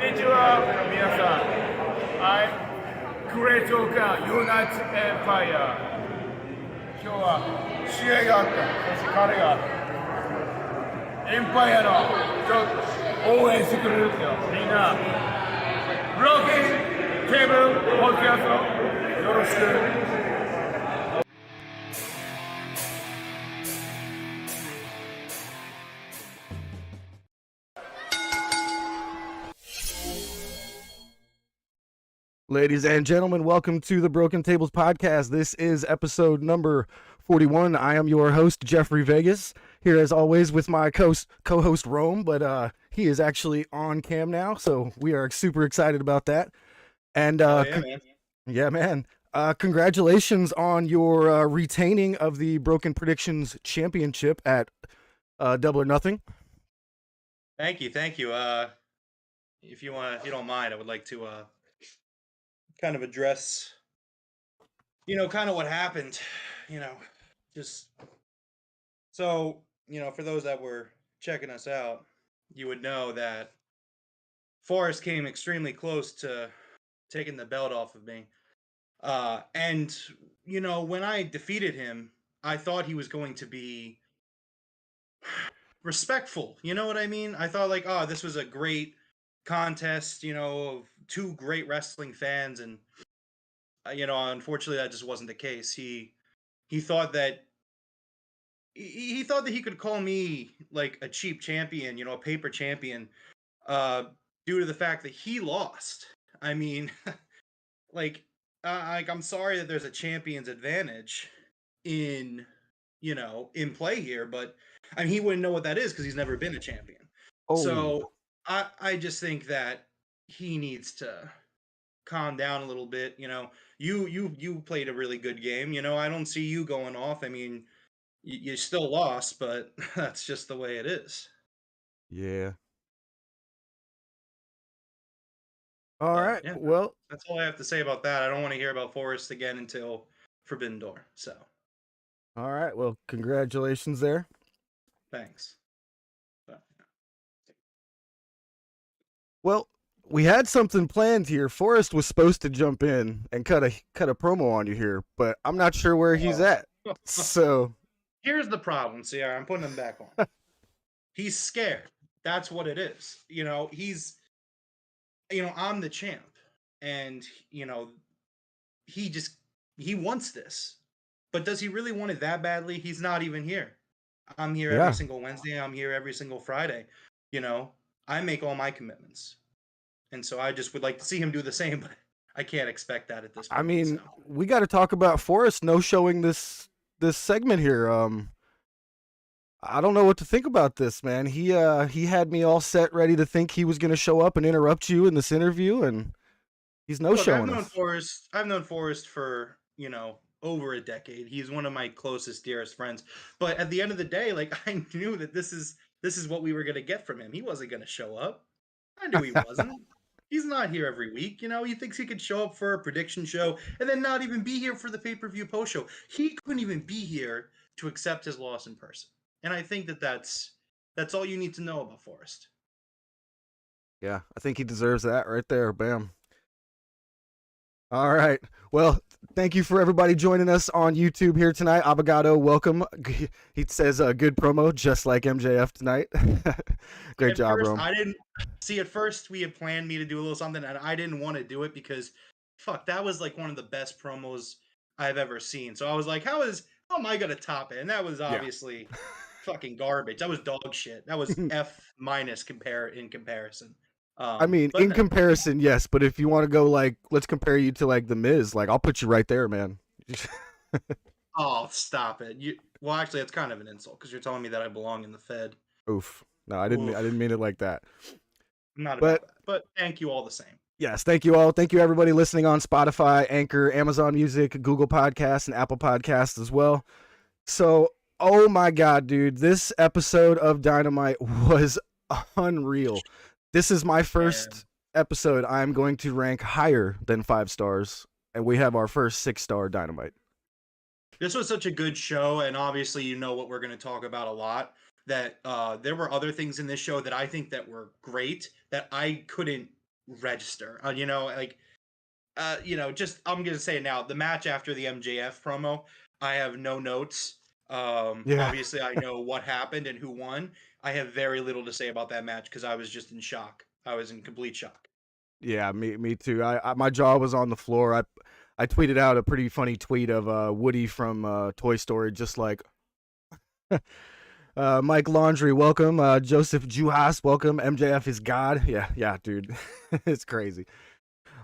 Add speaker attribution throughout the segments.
Speaker 1: にちは、皆さん。I'm Great Oka United Empire。今日は試合があった。そして彼がエンパイアの応援してくれるよ。みんな、ブローキンテーブルポッドキャストよろしく。
Speaker 2: Ladies and gentlemen, welcome to the Broken Tables podcast. This is episode number 41. I am your host, Jeffrey Vegas, here as always with my co-host Rome, but he is actually on cam now, so we are super excited about that. And yeah, man. Congratulations on your retaining of the Broken Predictions Championship at Double or Nothing.
Speaker 3: Thank you. If you don't mind, I would like to kind of address, kind of what happened, just so, for those that were checking us out, you would know that Forrest came extremely close to taking the belt off of me. And, when I defeated him, I thought he was going to be respectful. You know what I mean? I thought this was a great contest, of two great wrestling fans, and unfortunately that just wasn't the case. He thought that he thought that he could call me like a cheap champion, a paper champion, due to the fact that he lost. I mean, I'm sorry that there's a champion's advantage in play here, but I mean, he wouldn't know what that is because he's never been a champion. So I just think that he needs to calm down a little bit. You played a really good game. I don't see you going off. I mean, you still lost, but that's just the way it is.
Speaker 2: Yeah. All right.
Speaker 3: Yeah,
Speaker 2: well,
Speaker 3: that's all I have to say about that. I don't want to hear about Forrest again until Forbidden Door. So.
Speaker 2: All right. Well, congratulations there.
Speaker 3: Thanks.
Speaker 2: Well, we had something planned here. Forrest was supposed to jump in and cut a promo on you here, but I'm not sure where he's at. So
Speaker 3: here's the problem, CR. I'm putting him back on. He's scared. That's what it is. He's I'm the champ, and he wants this. But does he really want it that badly? He's not even here. I'm here every single Wednesday. I'm here every single Friday. I make all my commitments. And so I just would like to see him do the same, but I can't expect that at this point.
Speaker 2: I mean, we got to talk about Forrest no-showing this segment here. I don't know what to think about this, man. He had me all set, ready to think he was going to show up and interrupt you in this interview, and he's no-showing us.
Speaker 3: I've known Forrest for, over a decade. He's one of my closest, dearest friends. But at the end of the day, I knew that this is what we were going to get from him. He wasn't going to show up. I knew he wasn't. He's not here every week. He thinks he could show up for a prediction show and then not even be here for the pay-per-view post show. He couldn't even be here to accept his loss in person. And I think that's all you need to know about Forrest.
Speaker 2: Yeah, I think he deserves that right there. Bam. All right. Well, thank you for everybody joining us on YouTube here tonight. Abogado, welcome. He says good promo, just like MJF tonight. Great job, Rome.
Speaker 3: I didn't see at first we had planned me to do a little something, and I didn't want to do it because, that was one of the best promos I've ever seen. So I was like, how am I gonna top it? And that was obviously fucking garbage. That was dog shit. That was F- in comparison.
Speaker 2: I mean, in comparison, yes, but if you want to go let's compare you to The Miz, I'll put you right there, man.
Speaker 3: Oh, stop it! Well, actually, it's kind of an insult because you're telling me that I belong in the Fed.
Speaker 2: Oof. No, I didn't mean it like that.
Speaker 3: Not about that, but thank you all the same.
Speaker 2: Yes, thank you all. Thank you everybody listening on Spotify, Anchor, Amazon Music, Google Podcasts, and Apple Podcasts as well. So, oh my God, dude, this episode of Dynamite was unreal. This is my first episode I'm going to rank higher than 5 stars, and we have our first 6-star Dynamite.
Speaker 3: This was such a good show, and obviously what we're going to talk about a lot, that there were other things in this show that I think that were great that I couldn't register. Just I'm gonna say it now. The match after the MJF promo, I have no notes.
Speaker 2: Yeah.
Speaker 3: Obviously, I know what happened and who won. I have very little to say about that match because I was just in shock. I was in complete shock.
Speaker 2: Yeah, me too. My jaw was on the floor. I tweeted out a pretty funny tweet of Woody from Toy Story, just like Mike Laundry, welcome. Joseph Juhas, welcome. MJF is God. Yeah, dude, it's crazy.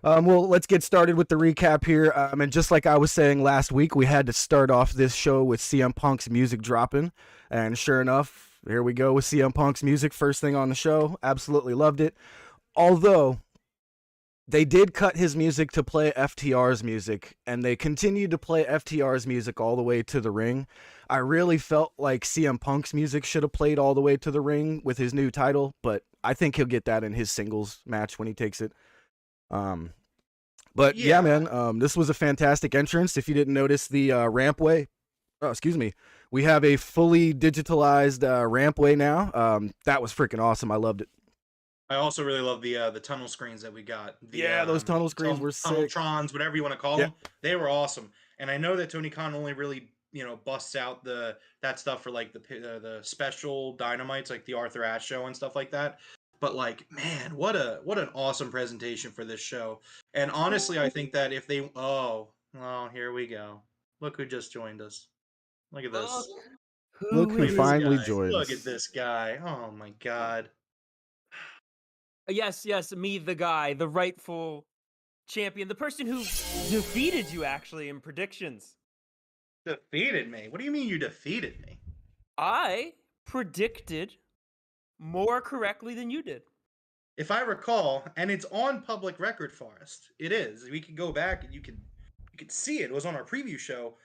Speaker 2: Well, let's get started with the recap here. And just like I was saying last week, we had to start off this show with CM Punk's music dropping, and sure enough, here we go with CM Punk's music. First thing on the show, absolutely loved it. Although they did cut his music to play FTR's music, and they continued to play FTR's music all the way to the ring. I really felt like CM Punk's music should have played all the way to the ring with his new title, but I think he'll get that in his singles match when he takes it. But yeah, man, this was a fantastic entrance. If you didn't notice the rampway, we have a fully digitalized rampway now. That was freaking awesome. I loved it.
Speaker 3: I also really love the tunnel screens that we got.
Speaker 2: Those tunnel screens were sick.
Speaker 3: Tunneltrons, whatever you want to call them. They were awesome. And I know that Tony Khan only really, busts out that stuff for like the special Dynamites, like the Arthur Ashe show and stuff like that. But like, man, what an awesome presentation for this show. And honestly, I think that if they here we go. Look who just joined us. Look at this.
Speaker 2: Look who finally joined us.
Speaker 3: Look at this guy. Oh my God.
Speaker 4: Yes, me, the guy, the rightful champion, the person who defeated you actually in predictions.
Speaker 3: Defeated me? What do you mean you defeated me?
Speaker 4: I predicted more correctly than you did.
Speaker 3: If I recall, and it's on public record, Forrest, it is. We could go back and you could see it. It was on our preview show.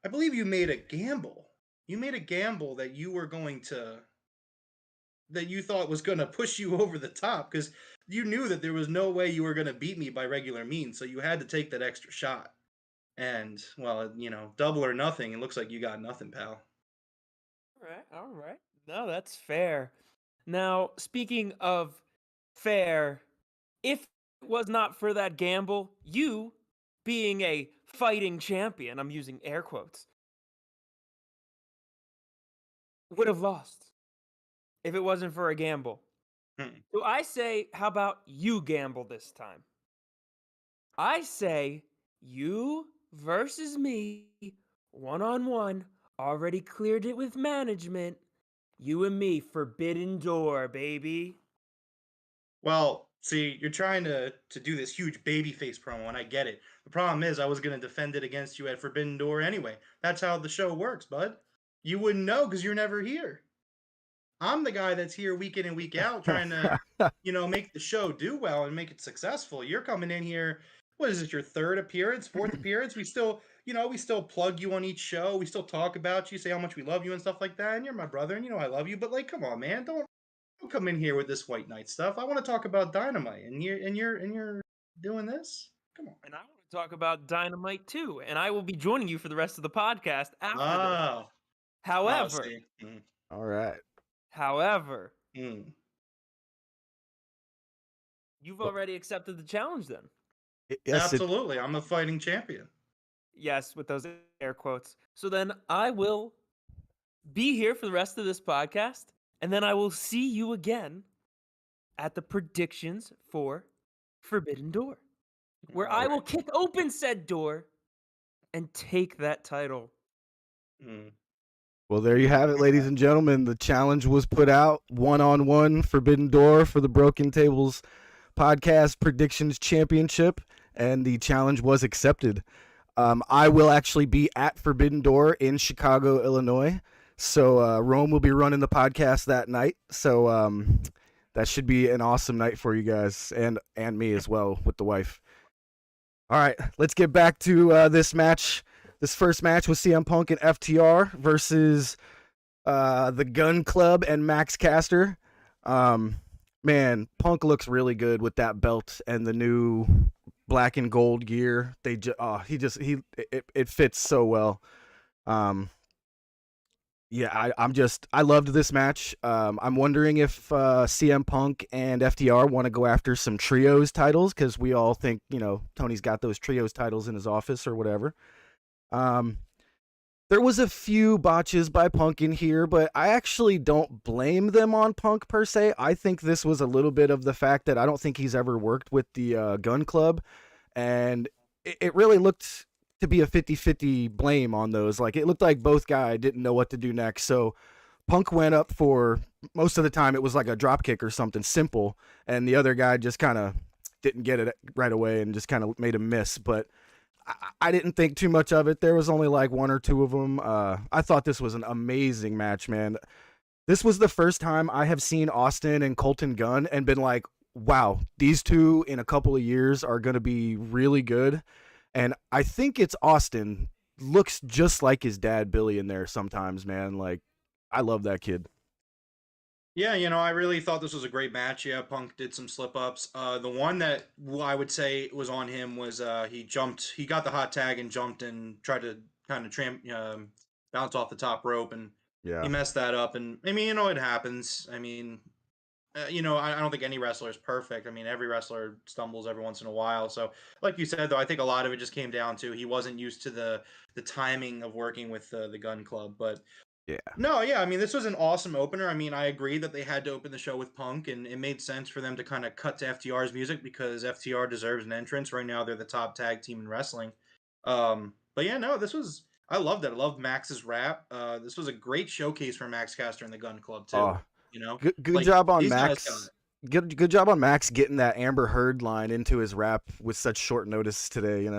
Speaker 3: I believe you made a gamble. You made a gamble that you were going to, that you thought was going to push you over the top because you knew that there was no way you were going to beat me by regular means. So you had to take that extra shot. And, well, double or nothing. It looks like you got nothing, pal.
Speaker 4: All right. No, that's fair. Now, speaking of fair, if it was not for that gamble, you being a fighting champion, I'm using air quotes, would have lost if it wasn't for a gamble. So I say, how about you gamble this time? I say you versus me, one-on-one, already cleared it with management. You and me, Forbidden Door, baby.
Speaker 3: Well, see, you're trying to do this huge babyface promo, and I get it. The problem is I was going to defend it against you at Forbidden Door anyway. That's how the show works, bud. You wouldn't know because you're never here. I'm the guy that's here week in and week out trying to, make the show do well and make it successful. You're coming in here, what is it, your third appearance, fourth appearance? We still plug you on each show. We still talk about you, say how much we love you and stuff like that. And you're my brother, and I love you. But like, come on, man, don't come in here with this White Knight stuff. I want to talk about Dynamite, and you're doing this. Come on.
Speaker 4: And I want to talk about Dynamite too, and I will be joining you for the rest of the podcast after this. However,
Speaker 2: all right.
Speaker 4: However, you've already accepted the challenge then.
Speaker 2: Yes,
Speaker 3: absolutely. I'm a fighting champion.
Speaker 4: Yes, with those air quotes. So then I will be here for the rest of this podcast, and then I will see you again at the predictions for Forbidden Door, where I will kick open said door and take that title.
Speaker 2: Well, there you have it, ladies and gentlemen. The challenge was put out, one-on-one Forbidden Door for the Broken Tables Podcast Predictions Championship, and the challenge was accepted. I will actually be at Forbidden Door in Chicago, Illinois. So Rome will be running the podcast that night. So that should be an awesome night for you guys and me as well with the wife. All right, let's get back to this match. This first match was CM Punk and FTR versus the Gun Club and Max Caster. Man, Punk looks really good with that belt and the new black and gold gear. It fits so well. Yeah, I loved this match. I'm wondering if CM Punk and FTR want to go after some trios titles, because we all think, Tony's got those trios titles in his office or whatever. There was a few botches by Punk in here, but I actually don't blame them on Punk per se. I think this was a little bit of the fact that I don't think he's ever worked with the Gun Club, and it really looked to be a 50-50 blame on those. Like, it looked like both guys didn't know what to do next. So Punk went up for, most of the time it was like a drop kick or something simple, and the other guy just kind of didn't get it right away and just kind of made a miss. But I didn't think too much of it. There was only like one or two of them. I thought this was an amazing match, man. This was the first time I have seen Austin and Colton Gunn and been like, wow, these two in a couple of years are going to be really good. And I think it's Austin looks just like his dad, Billy, in there sometimes, man. Like, I love that kid.
Speaker 3: Yeah, I really thought this was a great match. Yeah, Punk did some slip-ups. The one that I would say was on him was he got the hot tag and jumped and tried to kind of bounce off the top rope, and he messed that up. And I mean, it happens. I mean, I don't think any wrestler is perfect. I mean, every wrestler stumbles every once in a while. So, like you said, though, I think a lot of it just came down to he wasn't used to the timing of working with the Gun Club, but.
Speaker 2: Yeah.
Speaker 3: No, yeah, I mean, this was an awesome opener. I mean, I agree that they had to open the show with Punk, and it made sense for them to kind of cut to FTR's music because FTR deserves an entrance. Right now, they're the top tag team in wrestling. But yeah, no, I loved it. I loved Max's rap. This was a great showcase for Max Caster and the Gun Club, too.
Speaker 2: Good job on Max. Good job on Max getting that Amber Heard line into his rap with such short notice today,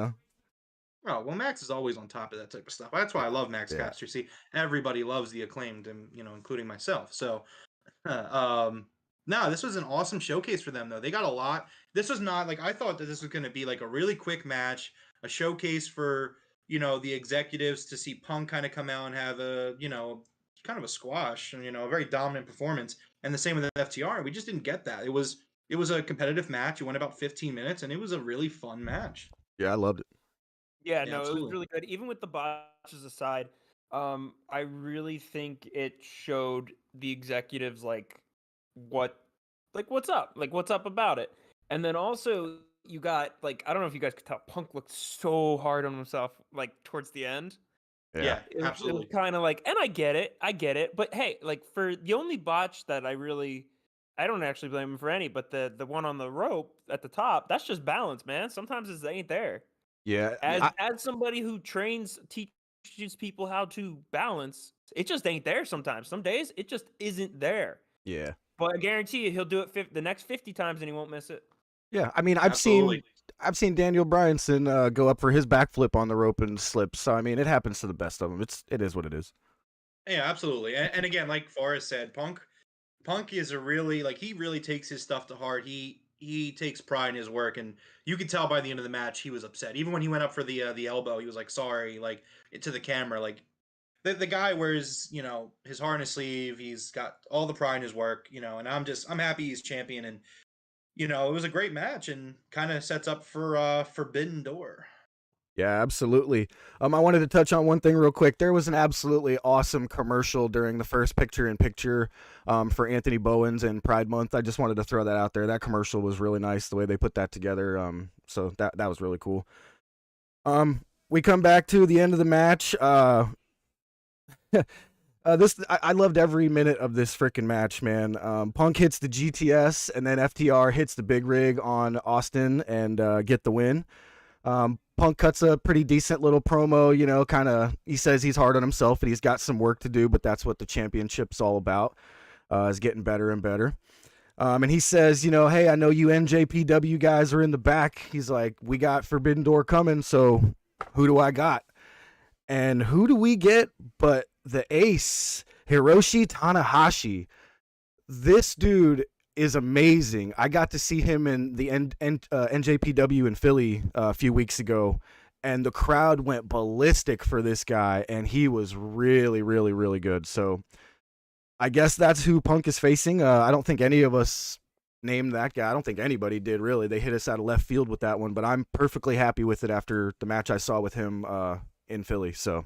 Speaker 3: Oh, well, Max is always on top of that type of stuff. That's why I love Max Caster. See, everybody loves the Acclaimed, and including myself. So, no, this was an awesome showcase for them, though. They got a lot. This was not like I thought that this was going to be like a really quick match, a showcase for the executives to see Punk kind of come out and have a kind of a squash and a very dominant performance. And the same with FTR. We just didn't get that. It was a competitive match. It went about 15 minutes, and it was a really fun match.
Speaker 2: Yeah, I loved it.
Speaker 4: Yeah, no, absolutely. It was really good. Even with the botches aside, I really think it showed the executives what's up about it. And then also you got I don't know if you guys could tell, Punk looked so hard on himself towards the end.
Speaker 3: Yeah, absolutely.
Speaker 4: It was kind of and I get it, but hey, for the only botch that I don't actually blame him for any, but the one on the rope at the top, that's just balance, man. Sometimes it ain't there.
Speaker 2: Yeah.
Speaker 4: As somebody who teaches people how to balance, it just ain't there sometimes. Some days it just isn't there.
Speaker 2: Yeah.
Speaker 4: But I guarantee you he'll do it the next 50 times and he won't miss it.
Speaker 2: Yeah, I mean, I've seen Daniel Bryanson go up for his backflip on the rope and slip. So I mean, it happens to the best of them. It is what it is.
Speaker 3: Yeah, absolutely. And again, like Forrest said, Punk is a really he really takes his stuff to heart. He takes pride in his work, and you could tell by the end of the match he was upset. Even when he went up for the elbow, he was sorry, to the camera. The guy wears his heart on his sleeve. He's got all the pride in his work, and I'm happy he's champion. And it was a great match and kind of sets up for Forbidden Door.
Speaker 2: Yeah, absolutely. I wanted to touch on one thing real quick. There was an absolutely awesome commercial during the first picture-in-picture for Anthony Bowens and Pride Month. I just wanted to throw that out there. That commercial was really nice, the way they put that together. So that was really cool. We come back to the end of the match. I loved every minute of this freaking match, man. Punk hits the GTS, and then FTR hits the big rig on Austin and get the win. Punk cuts a pretty decent little promo, he says he's hard on himself and he's got some work to do, but that's what the championship's all about, is getting better and better. And he says, hey, I know you NJPW guys are in the back. He's like, we got Forbidden Door coming, so who do I got? And who do we get but the ace, Hiroshi Tanahashi. This dude is amazing. I got to see him in the NJPW in Philly a few weeks ago, and the crowd went ballistic for this guy, and he was really, really, really good. So I guess that's who Punk is facing. I don't think any of us named that guy. I don't think anybody did, really. They hit us out of left field with that one, but I'm perfectly happy with it after the match I saw with him in Philly. So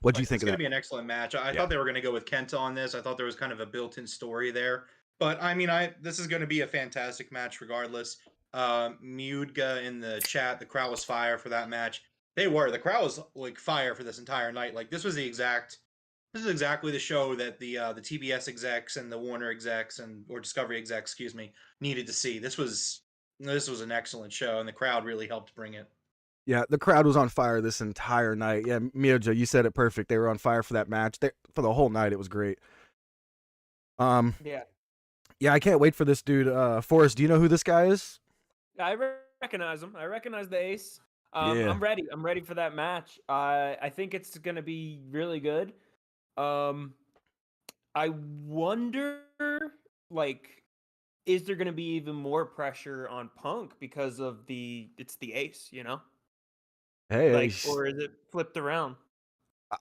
Speaker 2: What do you think
Speaker 3: It's
Speaker 2: of
Speaker 3: going
Speaker 2: that?
Speaker 3: to be an excellent match. I thought they were going to go with Kenta on this. I thought there was kind of a built-in story there. But I mean, this is going to be a fantastic match regardless. Miudga in the chat, the crowd was fire for that match. The crowd was like fire for this entire night. Like this is exactly the show that the TBS execs and the Warner execs or Discovery execs, excuse me, needed to see. This was an excellent show, and the crowd really helped bring it.
Speaker 2: Yeah, the crowd was on fire this entire night. Yeah, Miyoja, you said it perfect. They were on fire for that match. For the whole night, it was great.
Speaker 4: Yeah.
Speaker 2: Yeah, I can't wait for this dude. Forrest, do you know who this guy is?
Speaker 4: I recognize him. I recognize the ace.
Speaker 2: Yeah.
Speaker 4: I'm ready. I'm ready for that match. I think it's gonna be really good. I wonder, like, is there gonna be even more pressure on Punk because of it's the ace, you know?
Speaker 2: Hey,
Speaker 4: Like, or is it flipped around?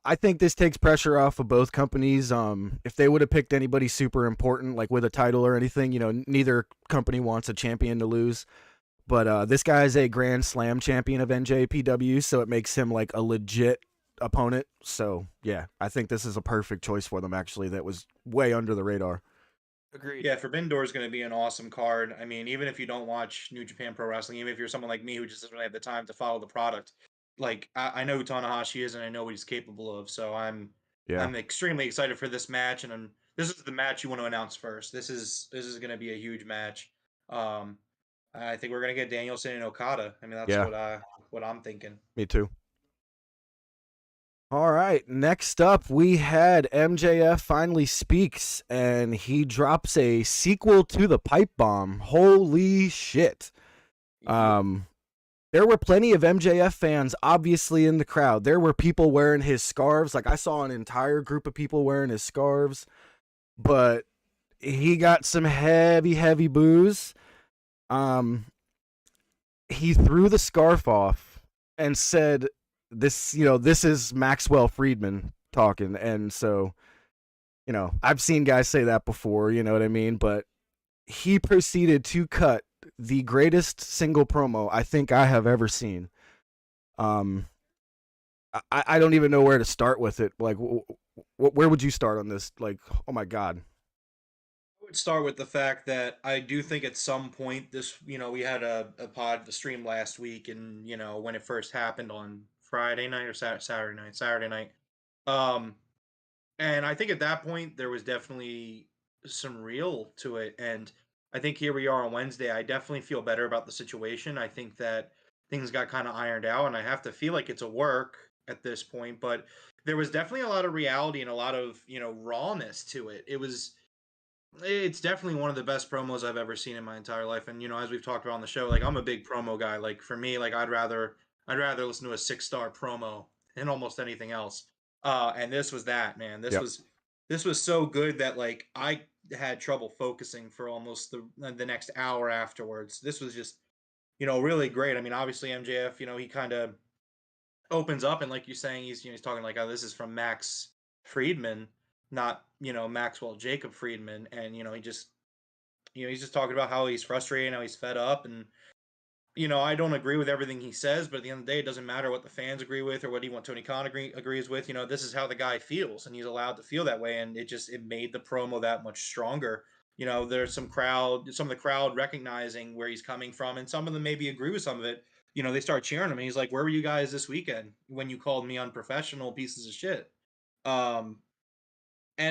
Speaker 2: I think this takes pressure off of both companies. If they would have picked anybody super important, like with a title or anything, neither company wants a champion to lose. But this guy is a Grand Slam champion of NJPW, so it makes him like a legit opponent. So yeah, I think this is a perfect choice for them. Actually, that was way under the radar.
Speaker 4: Agreed.
Speaker 3: Yeah, Forbidden Door is going to be an awesome card. I mean, even if you don't watch New Japan Pro Wrestling, even if you're someone like me who just doesn't really have the time to follow the product, like I know who Tanahashi is and I know what he's capable of. So I'm extremely excited for this match, and this is the match you want to announce first. This is going to be a huge match. I think we're going to get Danielson and Okada. I mean, that's what I'm thinking.
Speaker 2: Me too. All right, next up we had MJF finally speaks, and he drops a sequel to the pipe bomb. Holy shit. There were plenty of MJF fans obviously in the crowd. There were people wearing his scarves. Like I saw an entire group of people wearing his scarves, but he got some heavy boos. He threw the scarf off and said, this is Maxwell Friedman talking. And so, I've seen guys say that before, you know what I mean? But he proceeded to cut the greatest single promo I think I have ever seen. I don't even know where to start with it. Like, where would you start on this? Like, oh my God.
Speaker 3: I would start with the fact that I do think at some point this, we had a the stream last week, and when it first happened on Friday night or Saturday night. And I think at that point there was definitely some real to it, and I think here we are on Wednesday. I definitely feel better about the situation. I think that things got kind of ironed out, and I have to feel like it's a work at this point, but there was definitely a lot of reality and a lot of, rawness to it. It's definitely one of the best promos I've ever seen in my entire life. And as we've talked about on the show, like I'm a big promo guy. Like for me, like I'd rather listen to a 6-star promo than almost anything else. And this was that, man. This was so good that like I had trouble focusing for almost the next hour afterwards. This was just really great. I mean, obviously MJF, he kind of opens up, and like you're saying, he's talking like, oh, this is from Max Friedman, not Maxwell Jacob Friedman, and he's just talking about how he's frustrated, how he's fed up, and I don't agree with everything he says, but at the end of the day, it doesn't matter what the fans agree with or what Tony Khan agrees with. This is how the guy feels, and he's allowed to feel that way, and it made the promo that much stronger. There's some of the crowd recognizing where he's coming from, and some of them maybe agree with some of it. They start cheering him, and he's like, "Where were you guys this weekend when you called me unprofessional pieces of shit?" And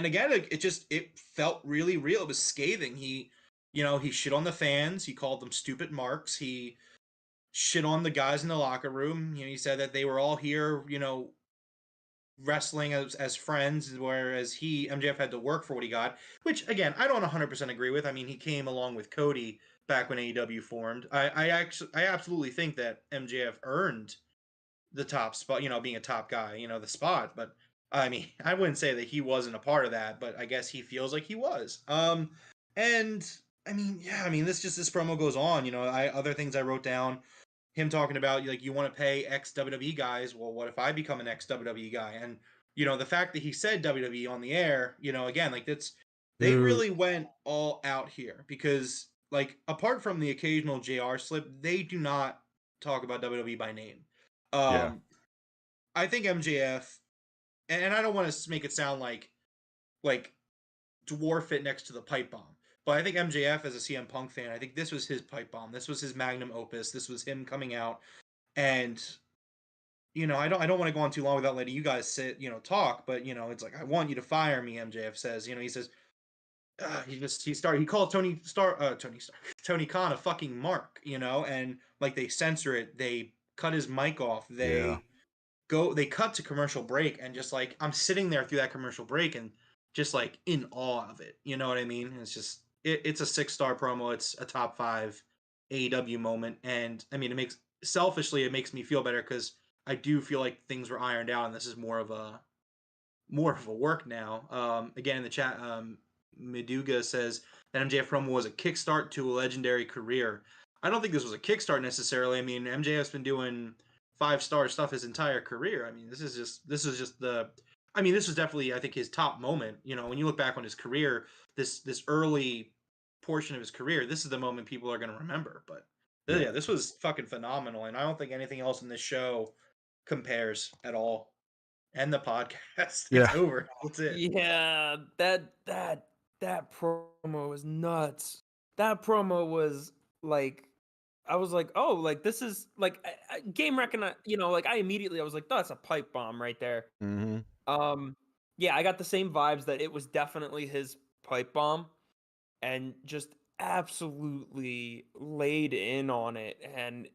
Speaker 3: again, it felt really real. It was scathing. He shit on the fans. He called them stupid marks. He shit on the guys in the locker room. He said that they were all here, wrestling as friends, whereas MJF had to work for what he got, which again, I don't 100% agree with. I mean, he came along with Cody back when AEW formed. I absolutely think that MJF earned the top spot, being a top guy, the spot, but I mean, I wouldn't say that he wasn't a part of that, but I guess he feels like he was. And I mean, yeah, I mean, this promo goes on, other things I wrote down, him talking about like, you want to pay ex WWE guys. Well, what if I become an ex WWE guy? And the fact that he said WWE on the air, again, like they really went all out here, because like apart from the occasional JR slip, they do not talk about WWE by name. I think MJF and I don't want to make it sound like dwarf it next to the pipe bomb. But I think MJF as a CM Punk fan, I think this was his pipe bomb. This was his magnum opus. This was him coming out, and I don't want to go on too long without letting you guys talk. But it's like, I want you to fire me. MJF says, he says, he called Tony Khan a fucking mark, and like they censor it, they cut his mic off, they cut to commercial break, and just like I'm sitting there through that commercial break and just like in awe of it. You know what I mean? And it's just it's a 6-star promo. It's a top 5 AEW moment, and I mean, it makes me feel better because I do feel like things were ironed out, and this is more of a work now. Again, in the chat, Meduga says that MJF promo was a kickstart to a legendary career. I don't think this was a kickstart necessarily. I mean, MJF's been doing 5-star stuff his entire career. I mean, this is just this was definitely, I think, his top moment. When you look back on his career, this early portion of his career, this is the moment people are going to remember. But yeah, this was fucking phenomenal, and I don't think anything else in this show compares at all. End the podcast. It's over. That's it.
Speaker 4: Yeah, that promo was nuts. That promo was like, I was like, oh, like this is like game recognize. Like I was like, that's a pipe bomb right there. Yeah, I got the same vibes that it was definitely his pipe bomb, and just absolutely laid in on it, and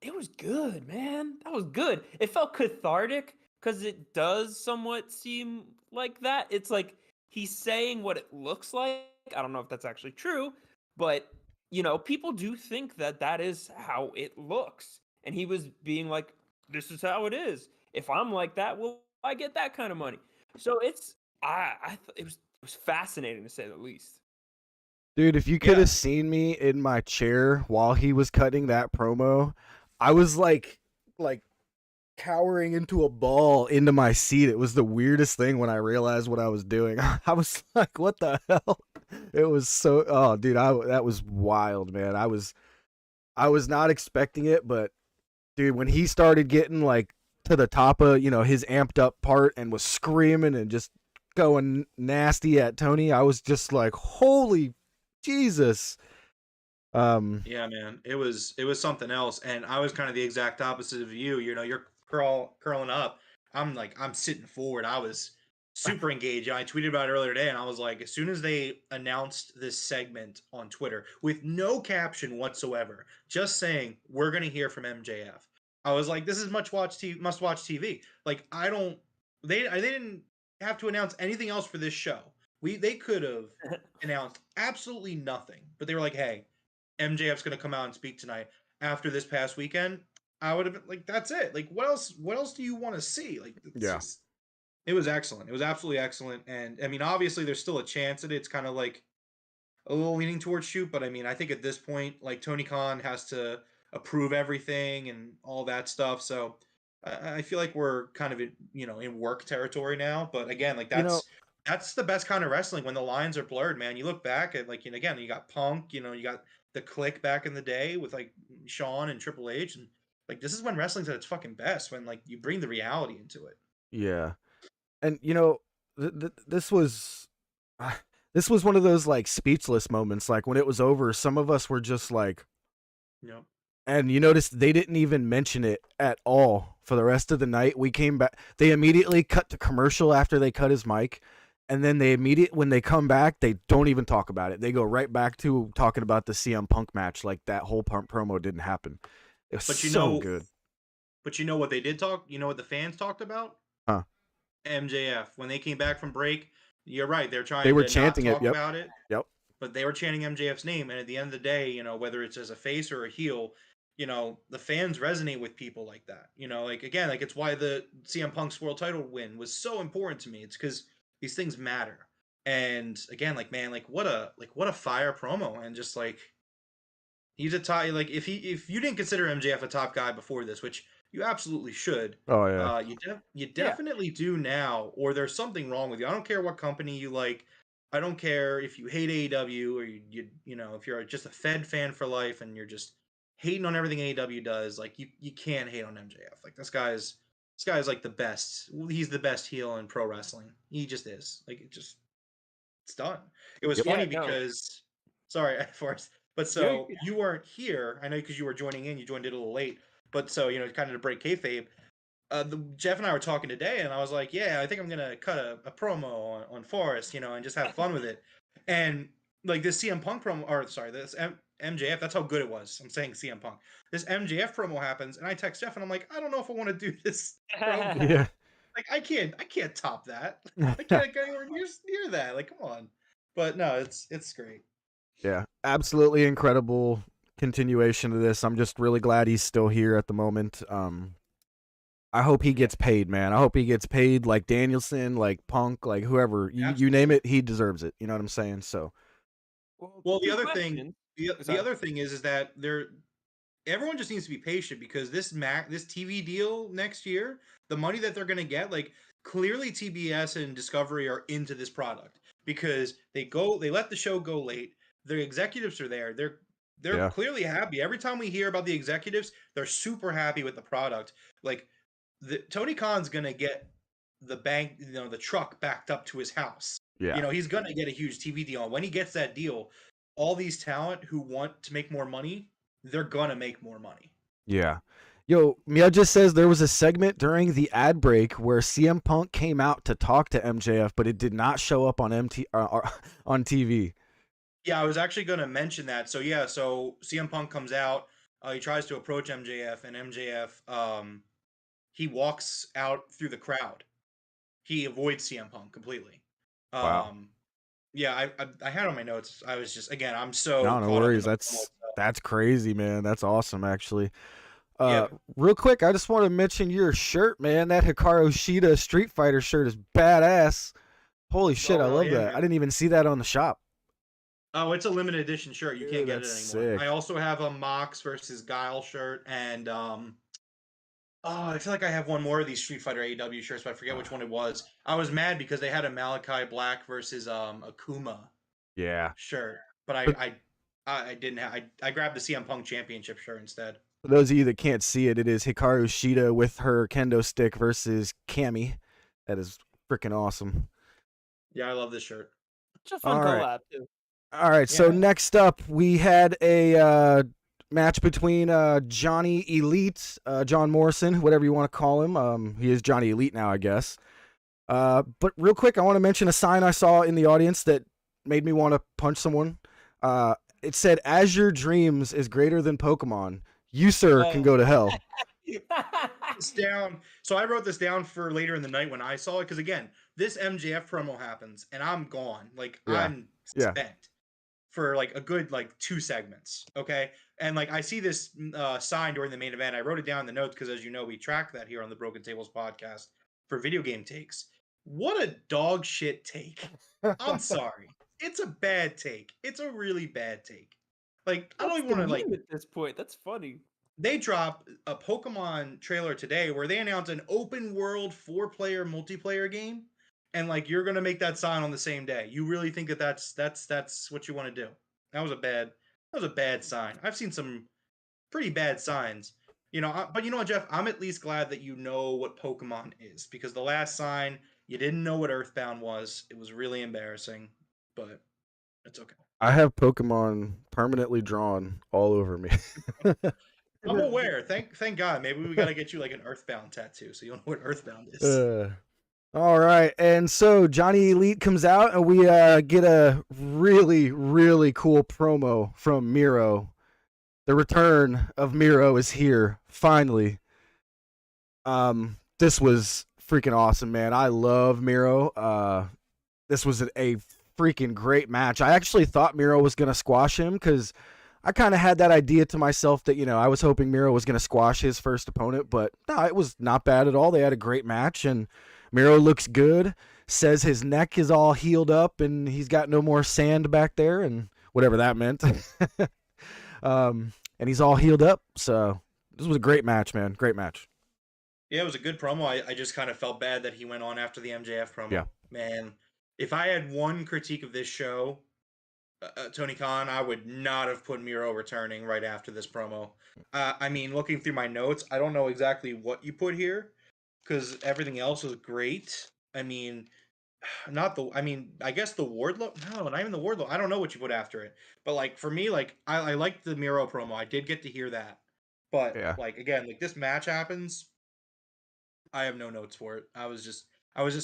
Speaker 4: it was good, man. That was good. It felt cathartic because it does somewhat seem like that. It's like he's saying what it looks like. I don't know if that's actually true, but people do think that is how it looks. And he was being like, this is how it is. If I'm like that, will I get that kind of money? So it was fascinating to say the least.
Speaker 2: Dude, if you could have seen me in my chair while he was cutting that promo, I was like cowering into a ball into my seat. It was the weirdest thing when I realized what I was doing. I was like, what the hell? It was so, oh dude, that was wild, man. I was not expecting it, but dude, when he started getting like to the top of, his amped up part and was screaming and just going nasty at Tony, I was just like, holy Jesus.
Speaker 3: Yeah, man, it was something else, and I was kind of the exact opposite of you. You're curling up. I'm sitting forward. I was super engaged. I tweeted about it earlier today, and I was like, as soon as they announced this segment on Twitter with no caption whatsoever, just saying we're gonna hear from MJF, I was like, this is must watch TV. Like they didn't have to announce anything else for this show. They could have announced absolutely nothing, but they were like, hey, MJF's gonna come out and speak tonight after this past weekend. I would have been like, that's it. Like, what else do you want to see? Like, it was excellent. It was absolutely excellent. And I mean, obviously there's still a chance at it. It's kind of like a little leaning towards shoot, but I mean, I think at this point, like Tony Khan has to approve everything and all that stuff. So I feel like we're kind of in work territory now. But again, like that's the best kind of wrestling, when the lines are blurred, man. You look back at like, again, you got Punk, you got the Click back in the day with like Shawn and Triple H, and like this is when wrestling's at its fucking best, when like you bring the reality into it.
Speaker 2: Yeah, and this was one of those like speechless moments. Like when it was over, some of us were just like,
Speaker 3: yep.
Speaker 2: And you noticed they didn't even mention it at all for the rest of the night. We came back. They immediately cut to commercial after they cut his mic. And then when they come back, they don't even talk about it. They go right back to talking about the CM Punk match, like that whole promo didn't happen. It was so good.
Speaker 3: But you know what they did talk? You know what the fans talked about?
Speaker 2: Huh?
Speaker 3: MJF. When they came back from break, you're right.
Speaker 2: They were chanting
Speaker 3: not talk
Speaker 2: it. Yep.
Speaker 3: about it.
Speaker 2: Yep.
Speaker 3: But they were chanting MJF's name. And at the end of the day, whether it's as a face or a heel, the fans resonate with people like that. Like again, like it's why the CM Punk's world title win was so important to me. It's because these things matter. And again, like, man, like what a fire promo. And just like, he's a top, like if you didn't consider MJF a top guy before this, which you absolutely should.
Speaker 2: Oh yeah.
Speaker 3: You definitely do now, or there's something wrong with you. I don't care what company you like. I don't care if you hate AEW, or you if you're just a Fed fan for life and you're just hating on everything AEW does. Like you can't hate on MJF. Like this guy's This guy's like the best. He's the best heel in pro wrestling. He just is. Like it's done. It was funny because sorry, Forrest. But so you weren't here. I know because you were joining in. You joined it a little late. But so kind of to break kayfabe. Jeff and I were talking today, and I was like, "Yeah, I think I'm gonna cut a promo on Forrest, and just have fun with it." And like this CM Punk promo, or sorry, this MJF. That's how good it was. I'm saying CM Punk. This MJF promo happens, and I text Jeff, and I'm like, "I don't know if I want to do this promo.
Speaker 2: Yeah.
Speaker 3: Like, I can't top that. I can't get anywhere near that. Like, come on." But no, it's great.
Speaker 2: Yeah, absolutely incredible continuation of this. I'm just really glad he's still here at the moment. I hope he gets paid, man. I hope he gets paid like Danielson, like Punk, like whoever. You name it, he deserves it. You know what I'm saying? So.
Speaker 3: Well, the other thing is that everyone just needs to be patient because this TV deal next year, the money that they're going to get, like clearly TBS and Discovery are into this product because they let the show go late. Their executives are there. They're clearly happy. Every time we hear about the executives, they're super happy with the product. Like Tony Khan's going to get the bank, the truck backed up to his house.
Speaker 2: Yeah.
Speaker 3: He's going to get a huge TV deal. And when he gets that deal, all these talent who want to make more money, they're gonna make more money.
Speaker 2: Yeah. Yo, Mia just says there was a segment during the ad break where CM Punk came out to talk to MJF, but it did not show up on on TV.
Speaker 3: Yeah, I was actually gonna mention that. So CM Punk comes out, he tries to approach MJF, and MJF he walks out through the crowd. He avoids CM Punk completely.
Speaker 2: Wow.
Speaker 3: Yeah, I had on my notes. I was just I'm so
Speaker 2: no worries. That's crazy, man. That's awesome, actually. Real quick, I just want to mention your shirt, man. That Hikaru Shida Street Fighter shirt is badass. Holy shit, I love that. Man. I didn't even see that on the shop.
Speaker 3: Oh, it's a limited edition shirt. You can't get it anymore. Sick. I also have a Mox versus Guile shirt, and I feel like I have one more of these Street Fighter AEW shirts, but I forget which one it was. I was mad because they had a Malachi Black versus Akuma shirt, but I didn't have. I grabbed the CM Punk Championship shirt instead.
Speaker 2: For those of you that can't see it, it is Hikaru Shida with her kendo stick versus Cammy. That is freaking awesome.
Speaker 3: Yeah, I love this shirt.
Speaker 4: It's a fun collab too.
Speaker 2: All right, so next up we had a match between Johnny Elite, John Morrison, whatever you want to call him. He is Johnny Elite now, I guess. But real quick, I want to mention a sign I saw in the audience that made me want to punch someone. It said, "As your dreams is greater than Pokemon, you, sir, can go to hell."
Speaker 3: It's down. So I wrote this down for later in the night when I saw it, because again, this MJF promo happens, and I'm gone. Like, I'm spent for like a good 2 segments. Okay. And I see this sign during the main event. I wrote it down in the notes because, as you know, we track that here on the Broken Tables podcast for video game takes. What a dog shit take. I'm sorry. It's a bad take. It's a really bad take. I don't even want to
Speaker 4: at this point. That's funny.
Speaker 3: They dropped a Pokemon trailer today where they announced an open world 4-player multiplayer game, and you're gonna make that sign on the same day. You really think that that's what you want to do? That was a bad sign. I've seen some pretty bad signs, but you know what, Jeff? I'm at least glad that you know what Pokemon is, because the last sign, you didn't know what Earthbound was. It was really embarrassing, but it's okay.
Speaker 2: I have Pokemon permanently drawn all over me.
Speaker 3: I'm aware. Thank God. Maybe we gotta get you an Earthbound tattoo so you know what Earthbound is.
Speaker 2: All right, and so Johnny Elite comes out, and we get a really, really cool promo from Miro. The return of Miro is here, finally. This was freaking awesome, man. I love Miro. This was a freaking great match. I actually thought Miro was going to squash him, because I kind of had that idea to myself that, I was hoping Miro was going to squash his first opponent, but no, it was not bad at all. They had a great match, and Miro looks good, says his neck is all healed up and he's got no more sand back there, and whatever that meant. And he's all healed up. So this was a great match, man. Great match.
Speaker 3: Yeah, it was a good promo. I just kind of felt bad that he went on after the MJF promo.
Speaker 2: Yeah.
Speaker 3: Man, if I had one critique of this show, Tony Khan, I would not have put Miro returning right after this promo. Looking through my notes, I don't know exactly what you put here, because everything else was great. I mean, I guess the Wardlow. No, not even the Wardlow. I don't know what you put after it, but like for me, like I liked the Miro promo. I did get to hear that, but
Speaker 2: Yeah.
Speaker 3: like again, like this match happens. I have no notes for it. I was just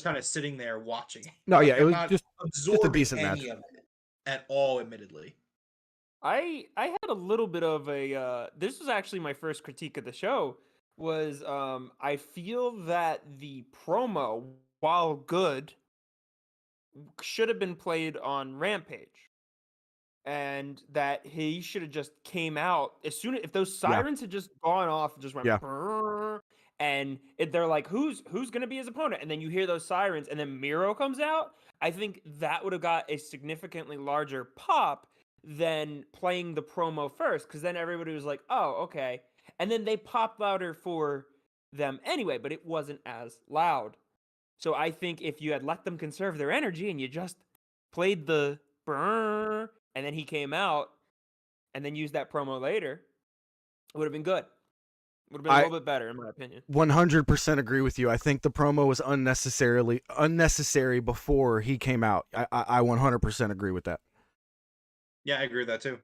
Speaker 3: kind of sitting there watching.
Speaker 2: No, yeah,
Speaker 3: Like
Speaker 2: it
Speaker 3: I'm
Speaker 2: was
Speaker 3: not
Speaker 2: just a
Speaker 3: absorbing
Speaker 2: decent match.
Speaker 3: any of it at all, admittedly.
Speaker 4: I had a little bit of a this was actually my first critique of the show was I feel that the promo, while good, should have been played on Rampage. And that he should have just came out as soon if those
Speaker 2: Yeah.
Speaker 4: sirens had just gone off and just went
Speaker 2: Yeah.
Speaker 4: "Brrr," and they're like, who's gonna be his opponent? And then you hear those sirens, and then Miro comes out. I think that would have got a significantly larger pop than playing the promo first, because then everybody was like, oh, okay. And then they popped louder for them anyway, but it wasn't as loud. So I think if you had let them conserve their energy and you just played the brrr, and then he came out and then used that promo later, it would have been good. Would have been a little bit better, in my opinion.
Speaker 2: 100% agree with you. I think the promo was unnecessary before he came out. I 100% agree with that.
Speaker 3: Yeah, I agree with that too.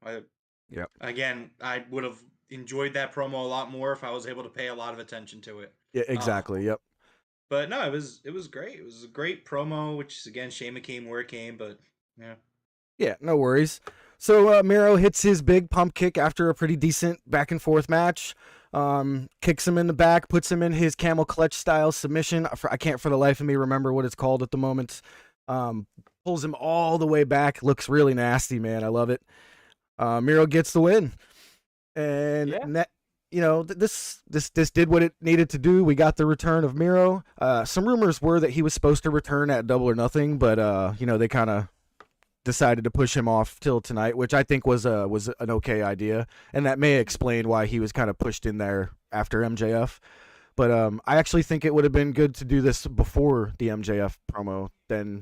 Speaker 2: Yep.
Speaker 3: Again, I would have enjoyed that promo a lot more if I was able to pay a lot of attention to it.
Speaker 2: Yeah, exactly. Yep.
Speaker 3: But no, it was great. It was a great promo, which is again, shame it came where it came, but yeah.
Speaker 2: Yeah, no worries. So Miro hits his big pump kick after a pretty decent back and forth match. Kicks him in the back, puts him in his camel clutch style submission. I can't for the life of me remember what it's called at the moment. Pulls him all the way back. Looks really nasty, man. I love it. Miro gets the win. And this did what it needed to do. We got the return of Miro. Some rumors were that he was supposed to return at Double or Nothing, but they kind of decided to push him off till tonight, which I think was an okay idea, and that may explain why he was kind of pushed in there after MJF. But I actually think it would have been good to do this before the MJF promo. Then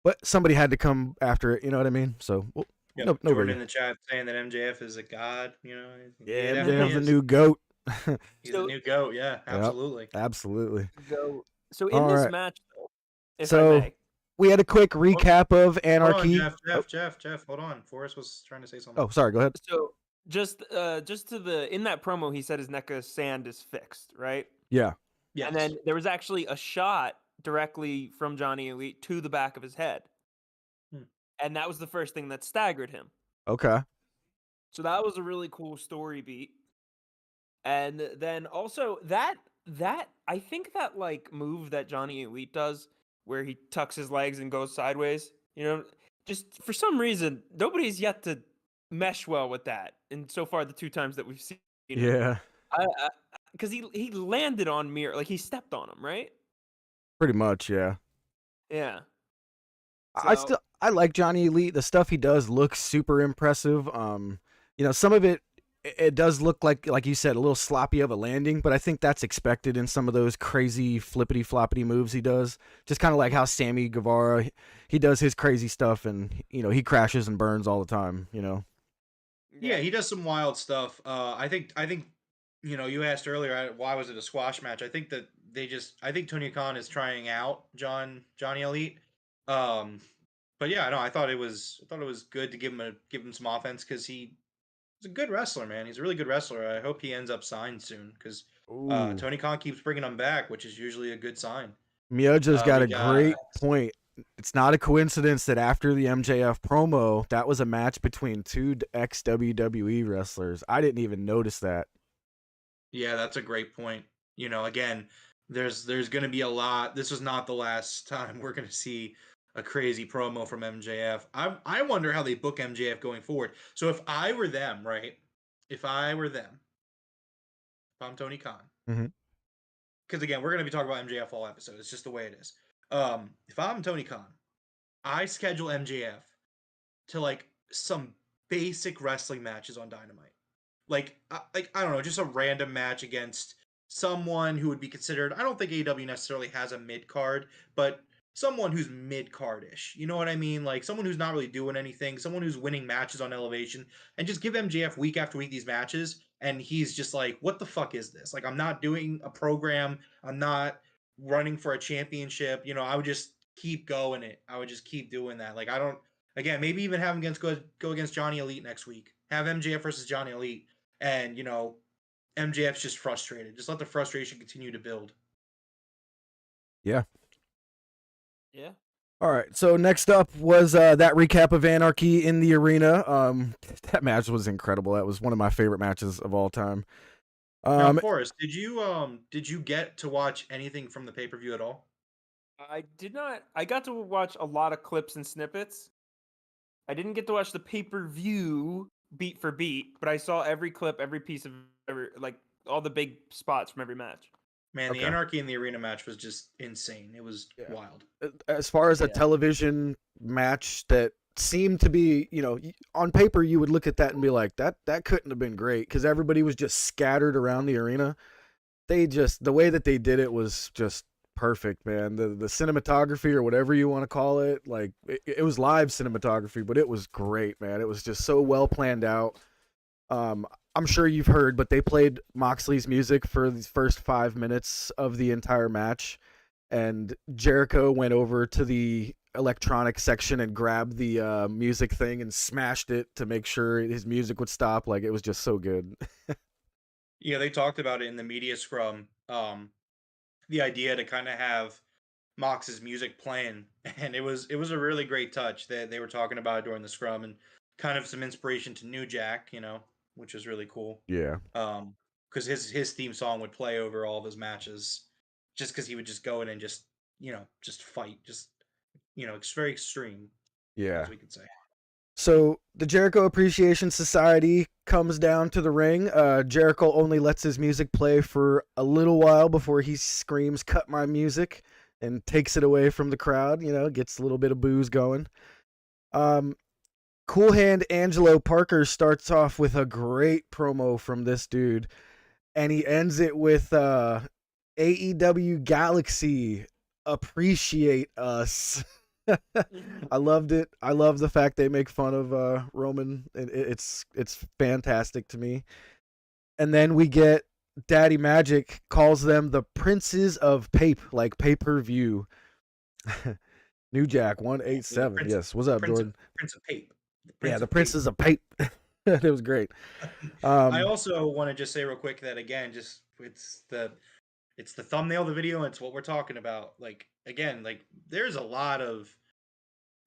Speaker 2: but somebody had to come after it. You know what I mean? So no
Speaker 3: Jordan
Speaker 2: biggie.
Speaker 3: in the chat saying that MJF is a god.
Speaker 2: Yeah,
Speaker 3: definitely
Speaker 2: the
Speaker 3: is.
Speaker 2: new GOAT.
Speaker 3: He's a new GOAT. Yeah, absolutely.
Speaker 2: Yep, absolutely.
Speaker 4: So in this match, though, if I may.
Speaker 2: We had a quick recap of Anarchy.
Speaker 3: Hold on, Jeff, hold on. Forrest was trying to say something.
Speaker 2: Oh, sorry, go ahead.
Speaker 4: So just to in that promo, he said his neck of sand is fixed, right?
Speaker 2: Yeah.
Speaker 3: Yes.
Speaker 4: And then there was actually a shot directly from Johnny Elite to the back of his head. And that was the first thing that staggered him.
Speaker 2: Okay.
Speaker 4: So that was a really cool story beat. And then also that I think that like move that Johnny Elite does where he tucks his legs and goes sideways, just for some reason nobody's yet to mesh well with that. And so far the two times that we've seen him.
Speaker 2: Yeah.
Speaker 4: Cuz he landed on Miro, like he stepped on him, right?
Speaker 2: Pretty much, yeah.
Speaker 4: Yeah.
Speaker 2: I like Johnny Elite. The stuff he does looks super impressive. Some of it does look like you said, a little sloppy of a landing, but I think that's expected in some of those crazy flippity floppity moves he does. Just kind of like how Sammy Guevara, he does his crazy stuff, and he crashes and burns all the time.
Speaker 3: Yeah, he does some wild stuff. I think you asked earlier why was it a squash match. I think that I think Tony Khan is trying out Johnny Elite. But yeah, no, I thought it was good to give him some offense because he's a good wrestler, man. He's a really good wrestler. I hope he ends up signed soon because Tony Khan keeps bringing him back, which is usually a good sign.
Speaker 2: Miaja's got a great point. It's not a coincidence that after the MJF promo, that was a match between two ex-WWE wrestlers. I didn't even notice that.
Speaker 3: Yeah, that's a great point. Again, there's going to be a lot. This was not the last time we're going to see a crazy promo from MJF. I wonder how they book MJF going forward. So if I were them, right? If I'm Tony Khan.
Speaker 2: Mm-hmm.
Speaker 3: Because again, we're going to be talking about MJF all episode. It's just the way it is. If I'm Tony Khan, I schedule MJF to like some basic wrestling matches on Dynamite. Like I don't know, just a random match against someone who would be considered. I don't think AEW necessarily has a mid card, but someone who's mid-cardish. You know what I mean? Like someone who's not really doing anything, someone who's winning matches on Elevation, and just give MJF week after week these matches, and he's just like, what the fuck is this? Like, I'm not doing a program. I'm not running for a championship. You know, I would just keep going it. I would just keep doing that. Like, I don't, again, maybe even have him go against Johnny Elite next week. Have MJF versus Johnny Elite, and, you know, MJF's just frustrated. Just let the frustration continue to build.
Speaker 2: Yeah.
Speaker 4: Yeah.
Speaker 2: All right. So next up was that recap of Anarchy in the arena. That match was incredible. That was one of my favorite matches of all time.
Speaker 3: Now, Forrest, did you get to watch anything from the pay-per-view at all?
Speaker 4: I did not. I got to watch a lot of clips and snippets. I didn't get to watch the pay-per-view beat for beat, but I saw every clip, every piece of like all the big spots from every match.
Speaker 3: Man,
Speaker 2: Okay.
Speaker 3: the Anarchy in the arena match was just insane. It was wild.
Speaker 2: As far as a television match that seemed to be, you know, on paper you would look at that and be like, that couldn't have been great because everybody was just scattered around the arena. The way that they did it was just perfect, man. The cinematography or whatever you want to call it, like it was live cinematography, but it was great, man. It was just so well planned out. I'm sure you've heard, but they played Moxley's music for the first 5 minutes of the entire match, and Jericho went over to the electronic section and grabbed the music thing and smashed it to make sure his music would stop. Like, it was just so good.
Speaker 3: Yeah, they talked about it in the media scrum. The idea to kind of have Mox's music playing, and it was a really great touch. They were talking about it during the scrum, and kind of some inspiration to New Jack, you know, which was really cool.
Speaker 2: Yeah.
Speaker 3: Because his theme song would play over all of his matches, just because he would just go in and just, you know, just fight, just, you know, it's very extreme.
Speaker 2: Yeah.
Speaker 3: As we could say.
Speaker 2: So the Jericho Appreciation Society comes down to the ring. Jericho only lets his music play for a little while before he screams, "Cut my music," and takes it away from the crowd. You know, gets a little bit of booze going. Cool Hand Angelo Parker starts off with a great promo from this dude, and he ends it with AEW Galaxy, appreciate us. I loved it. I love the fact they make fun of Roman. It's fantastic to me. And then we get Daddy Magic calls them the Princes of Pape, like pay-per-view. New Jack 187. Yes, what's up, Jordan?
Speaker 3: Prince of Pape.
Speaker 2: The Princes of Pape. It was great.
Speaker 3: I also want to just say real quick that again, just it's the thumbnail of the video, and it's what we're talking about. Like, again, like there's a lot of,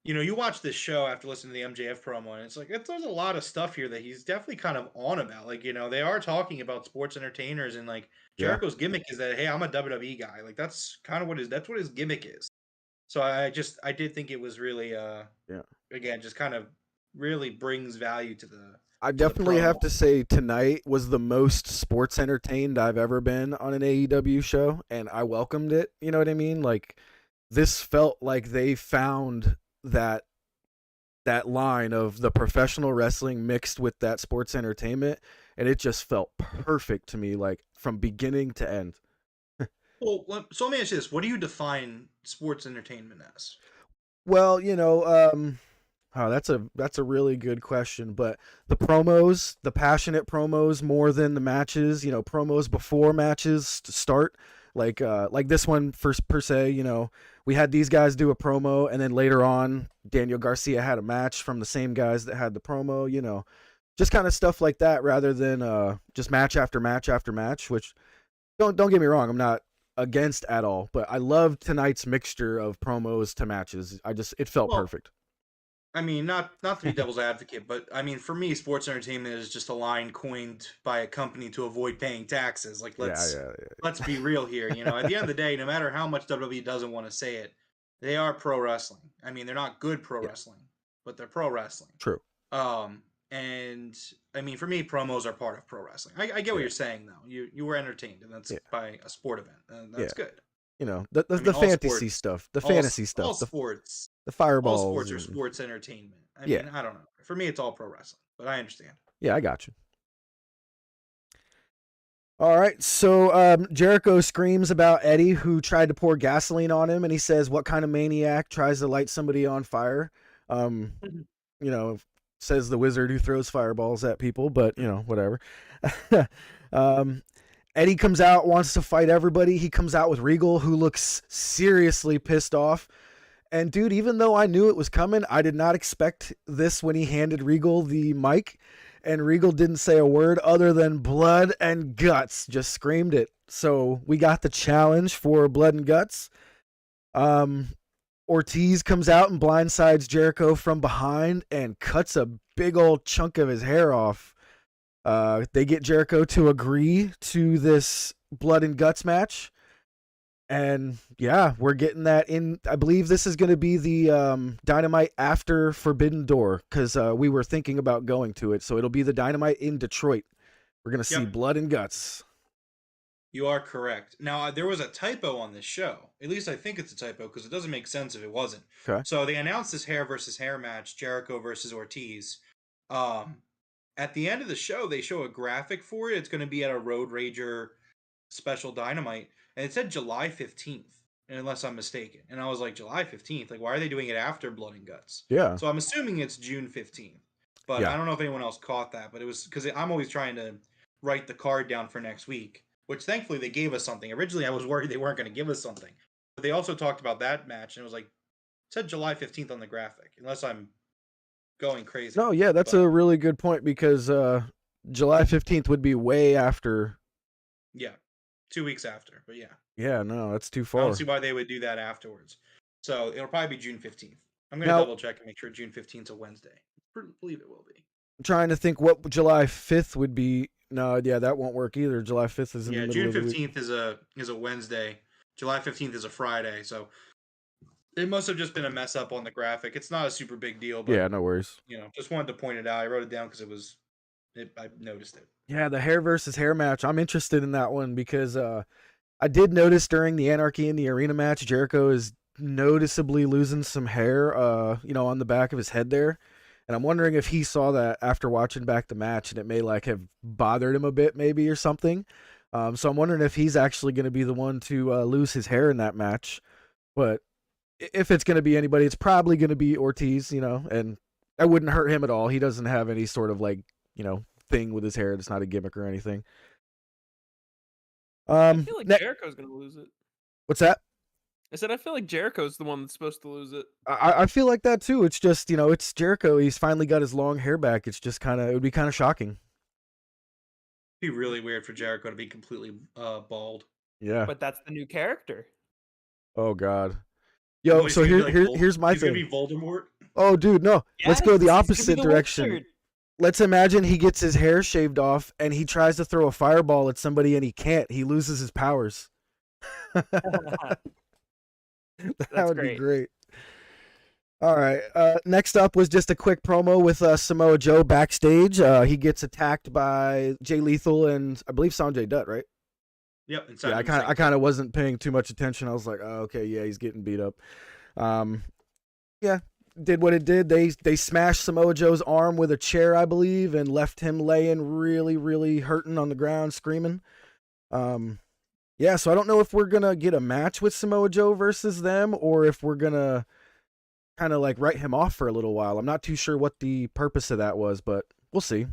Speaker 3: you know, you watch this show after listening to the MJF promo, and it's like there's a lot of stuff here that he's definitely kind of on about. Like, you know, they are talking about sports entertainers, and like Jericho's gimmick is that, hey, I'm a WWE guy. Like that's kind of what his gimmick is. So I did think it was really again, just kind of really brings value to the.
Speaker 2: I definitely have to say tonight was the most sports entertained I've ever been on an AEW show, and I welcomed it. You know what I mean? Like, this felt like they found that line of the professional wrestling mixed with that sports entertainment, and it just felt perfect to me, like from beginning to end.
Speaker 3: Well, so let me ask you this: what do you define sports entertainment as?
Speaker 2: Well, you know, that's a really good question, but the promos, the passionate promos more than the matches, you know, promos before matches to start, like this one per se, you know, we had these guys do a promo, and then later on Daniel Garcia had a match from the same guys that had the promo, you know, just kind of stuff like that rather than just match after match after match, which don't get me wrong, I'm not against at all, but I loved tonight's mixture of promos to matches. It felt perfect.
Speaker 3: I mean, not to be devil's advocate, but I mean, for me, sports entertainment is just a line coined by a company to avoid paying taxes. Like, let's be real here. You know, at the end of the day, no matter how much WWE doesn't want to say it, they are pro wrestling. I mean, they're not good pro wrestling, but they're pro wrestling.
Speaker 2: True.
Speaker 3: And I mean, for me, promos are part of pro wrestling. I get what you're saying, though. You were entertained, and that's by a sport event, and that's good.
Speaker 2: You know, the fantasy stuff, the fantasy stuff,
Speaker 3: all sports,
Speaker 2: the fireballs.
Speaker 3: All sports are sports entertainment. I mean, I don't know. For me, it's all pro wrestling, but I understand.
Speaker 2: Yeah, I got you. All right, so Jericho screams about Eddie, who tried to pour gasoline on him, and he says, "What kind of maniac tries to light somebody on fire?" You know, says the wizard who throws fireballs at people, but whatever. Eddie comes out, wants to fight everybody. He comes out with Regal, who looks seriously pissed off. And dude, even though I knew it was coming, I did not expect this when he handed Regal the mic. And Regal didn't say a word other than blood and guts, just screamed it. So we got the challenge for blood and guts. Ortiz comes out and blindsides Jericho from behind and cuts a big old chunk of his hair off. They get Jericho to agree to this blood and guts match. And yeah, we're getting that in. I believe this is going to be the Dynamite after Forbidden Door, because we were thinking about going to it. So it'll be the Dynamite in Detroit. We're going to see blood and guts.
Speaker 3: You are correct. Now, there was a typo on this show. At least I think it's a typo, because it doesn't make sense if it wasn't.
Speaker 2: Okay.
Speaker 3: So they announced this hair versus hair match, Jericho versus Ortiz. At the end of the show, they show a graphic for it. It's going to be at a Road Rager special Dynamite. And it said July 15th, unless I'm mistaken. And I was like, July 15th? Like, why are they doing it after Blood and Guts?
Speaker 2: Yeah.
Speaker 3: So I'm assuming it's June 15th. But I don't know if anyone else caught that. But it was because I'm always trying to write the card down for next week, which thankfully they gave us something. Originally, I was worried they weren't going to give us something. But they also talked about that match, and it was like, it said July 15th on the graphic, unless I'm going crazy.
Speaker 2: No, yeah, that's a really good point, because July 15th would be way after.
Speaker 3: Yeah. 2 weeks after, but yeah.
Speaker 2: Yeah, no, that's too far.
Speaker 3: I don't see why they would do that afterwards. So it'll probably be June 15th. I'm going to double check and make sure June 15th is a Wednesday. I believe it will be.
Speaker 2: I'm trying to think what July 5th would be. No, yeah, that won't work either. July 5th is in the middle
Speaker 3: June
Speaker 2: of the week.
Speaker 3: 15th is a Wednesday. July 15th is a Friday. So it must have just been a mess up on the graphic. It's not a super big deal, but
Speaker 2: yeah, no worries.
Speaker 3: Just wanted to point it out. I wrote it down because I noticed it.
Speaker 2: Yeah, the hair versus hair match. I'm interested in that one because I did notice during the Anarchy in the Arena match, Jericho is noticeably losing some hair, on the back of his head there. And I'm wondering if he saw that after watching back the match, and it may have bothered him a bit maybe or something. So I'm wondering if he's actually going to be the one to lose his hair in that match. But if it's going to be anybody, it's probably going to be Ortiz, and that wouldn't hurt him at all. He doesn't have any sort of thing with his hair. It's not a gimmick or anything.
Speaker 4: I feel like Jericho's gonna lose it.
Speaker 2: What's that?
Speaker 4: I said I feel like Jericho's the one that's supposed to lose it.
Speaker 2: I feel like that too. It's just it's Jericho. He's finally got his long hair back. It's just it would be kind of shocking.
Speaker 3: It'd be really weird for Jericho to be completely bald.
Speaker 2: Yeah,
Speaker 4: but that's the new character.
Speaker 2: Oh God. Yo, so here's my thing.
Speaker 3: He's gonna be Voldemort.
Speaker 2: Oh, dude, no.
Speaker 4: Yes,
Speaker 2: let's go the opposite direction.
Speaker 4: Wizard.
Speaker 2: Let's imagine he gets his hair shaved off and he tries to throw a fireball at somebody and he can't. He loses his powers. That would be great. All right. Next up was just a quick promo with Samoa Joe backstage. He gets attacked by Jay Lethal and I believe Sanjay Dutt, right?
Speaker 3: Yep.
Speaker 2: Yeah, I kind of wasn't paying too much attention. I was like, oh, okay, yeah, he's getting beat up. Yeah, did what it did. They smashed Samoa Joe's arm with a chair, I believe, and left him laying really, really hurting on the ground, screaming. Yeah, so I don't know if we're gonna get a match with Samoa Joe versus them, or if we're gonna kind of write him off for a little while. I'm not too sure what the purpose of that was, but we'll see.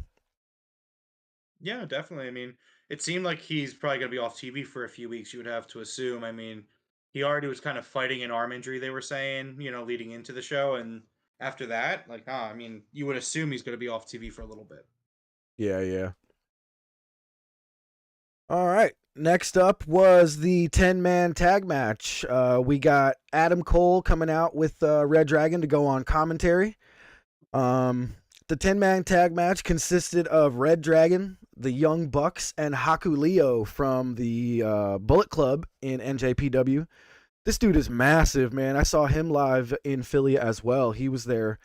Speaker 3: Yeah, definitely. I mean, it seemed like he's probably going to be off TV for a few weeks, you would have to assume. I mean, he already was kind of fighting an arm injury, they were saying, leading into the show. And after that, you would assume he's going to be off TV for a little bit.
Speaker 2: Yeah. All right. Next up was the 10-man tag match. We got Adam Cole coming out with Red Dragon to go on commentary. The 10-man tag match consisted of Red Dragon, the Young Bucks, and Haku Leo from the Bullet Club in NJPW. This dude is massive, man. I saw him live in Philly as well. He was there.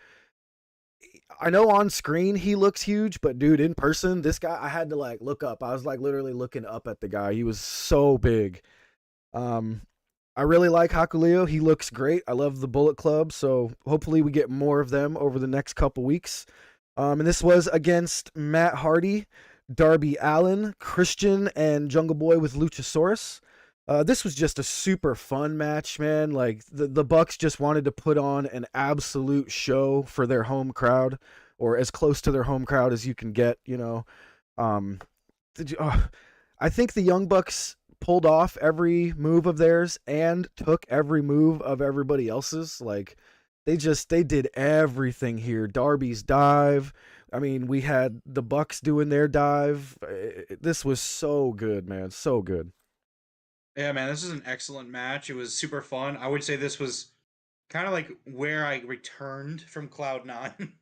Speaker 2: I know on screen he looks huge, but dude, in person, this guy, I had to look up. I was literally looking up at the guy. He was so big. I really like Haku Leo. He looks great. I love the Bullet Club, so hopefully we get more of them over the next couple weeks. And this was against Matt Hardy, Darby Allin, Christian, and Jungle Boy with Luchasaurus. This was just a super fun match, man. Like the Bucks just wanted to put on an absolute show for their home crowd, or as close to their home crowd as you can get. Um, I think the Young Bucks pulled off every move of theirs and took every move of everybody else's. Like they did everything here. Darby's dive. I mean, we had the Bucks doing their dive. This was so good, man. So good.
Speaker 3: Yeah, man, this is an excellent match. It was super fun. I would say this was kind of like where I returned from Cloud9.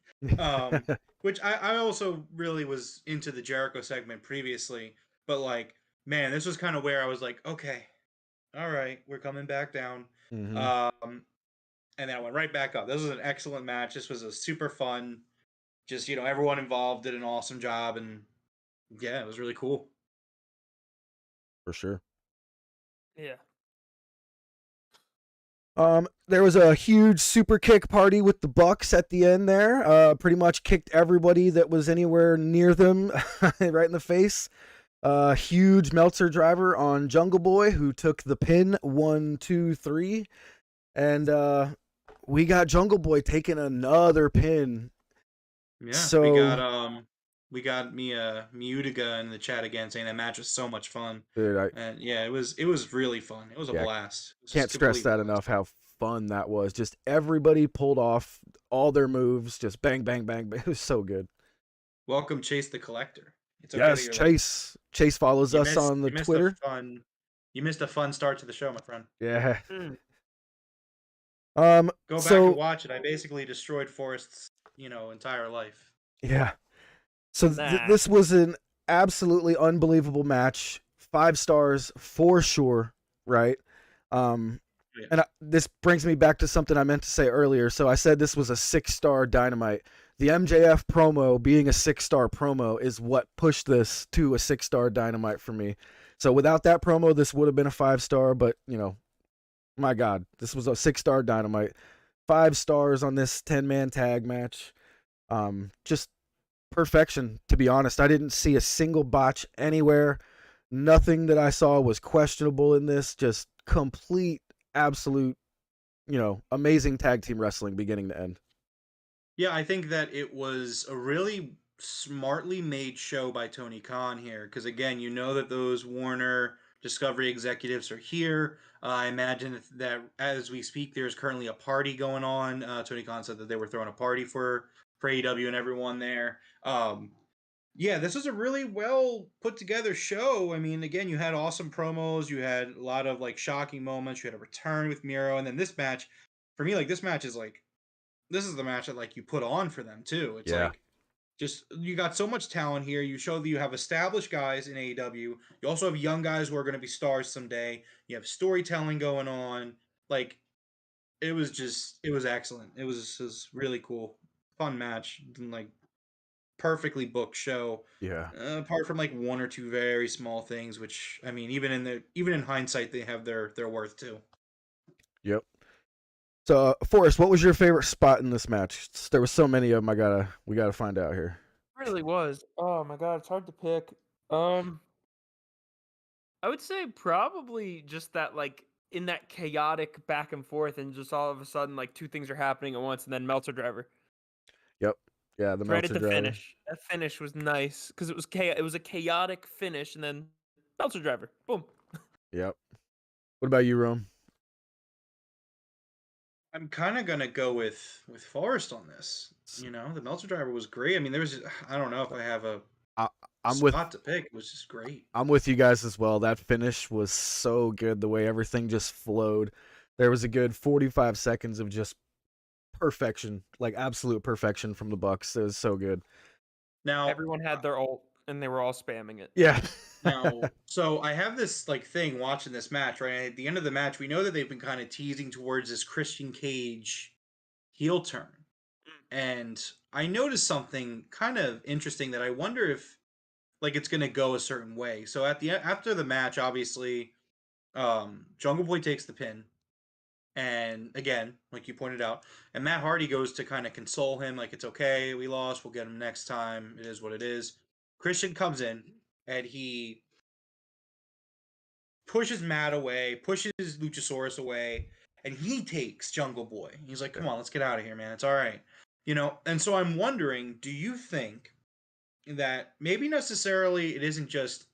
Speaker 3: Which I also really was into the Jericho segment previously, but like, man, this was kind of where I was like, okay, all right, we're coming back down.
Speaker 2: Mm-hmm.
Speaker 3: And then I went right back up. This was an excellent match. This was a super fun, just, everyone involved did an awesome job, and yeah, it was really cool.
Speaker 2: For sure.
Speaker 4: Yeah.
Speaker 2: There was a huge super kick party with the Bucks at the end there. Pretty much kicked everybody that was anywhere near them right in the face. Huge Meltzer driver on Jungle Boy, who took the pin 1, 2, 3. And we got Jungle Boy taking another pin.
Speaker 3: Yeah,
Speaker 2: so
Speaker 3: we got Miudiga in the chat again saying that match was so much fun.
Speaker 2: Dude,
Speaker 3: and yeah, it was really fun. It was a blast.
Speaker 2: Can't stress that enough how fun that was. Just everybody pulled off all their moves, just bang, bang, bang, bang. It was so good.
Speaker 3: Welcome, Chase the Collector.
Speaker 2: It's okay, yes, Chase. Chase follows us on the Twitter.
Speaker 3: You missed a fun start to the show, my friend.
Speaker 2: Yeah.
Speaker 3: Go back and watch it. I basically destroyed Forrest's, entire life.
Speaker 2: Yeah. So this was an absolutely unbelievable match. 5 stars for sure, right? And this brings me back to something I meant to say earlier. So I said this was a 6-star Dynamite. The MJF promo being a 6-star promo is what pushed this to a 6-star Dynamite for me. So without that promo, this would have been a 5-star, but my God, this was a 6-star Dynamite. 5 stars on this 10-man tag match. Just perfection, to be honest. I didn't see a single botch anywhere. Nothing that I saw was questionable in this. Just complete, absolute, amazing tag team wrestling beginning to end.
Speaker 3: Yeah, I think that it was a really smartly made show by Tony Khan here. Because again, that those Warner Discovery executives are here. I imagine that as we speak, there's currently a party going on. Tony Khan said that they were throwing a party for AEW and everyone there. Yeah, this was a really well put together show. I mean, again, you had awesome promos. You had a lot of like shocking moments. You had a return with Miro. And then this match, for me, like this match is like, this is the match that like you put on for them too. It's like, just you got so much talent here. You show that you have established guys in AEW. You also have young guys who are going to be stars someday. You have storytelling going on. Like, it was excellent. It was really cool, fun match, and like perfectly booked show.
Speaker 2: Yeah.
Speaker 3: Apart from like 1 or 2 very small things, which I mean, even in hindsight, they have their worth too.
Speaker 2: Yep. So, Forrest, what was your favorite spot in this match? There were so many of them. We gotta find out here.
Speaker 4: It really was. Oh my God, it's hard to pick. I would say probably just that, like, in that chaotic back and forth, and just all of a sudden, like, 2 things are happening at once, and then Meltzer driver.
Speaker 2: Yep. Yeah, the
Speaker 4: right
Speaker 2: Meltzer
Speaker 4: at the
Speaker 2: driver.
Speaker 4: finish. That finish was nice because it was a chaotic finish, and then Meltzer driver. Boom.
Speaker 2: Yep. What about you, Rome?
Speaker 3: I'm kind of gonna go with Forrest on this. The Meltzer driver was great. I mean, I don't know if I have a spot to pick. It was just great.
Speaker 2: I'm with you guys as well. That finish was so good. The way everything just flowed. There was a good 45 seconds of just perfection, like absolute perfection from the Bucks. It was so good.
Speaker 3: Now
Speaker 4: everyone had their ult, and they were all spamming it.
Speaker 2: Yeah.
Speaker 3: Now, so I have this like thing watching this match, right? At the end of the match, we know that they've been kind of teasing towards this Christian Cage heel turn. And I noticed something kind of interesting that I wonder if like it's going to go a certain way. So after the match, obviously, Jungle Boy takes the pin. And again, like you pointed out, and Matt Hardy goes to kind of console him, like, it's okay, we lost, we'll get him next time, it is what it is. Christian comes in and he pushes Matt away, pushes Luchasaurus away, and he takes Jungle Boy. He's like, come on, let's get out of here, man. It's all right. And so I'm wondering, do you think that maybe necessarily it isn't just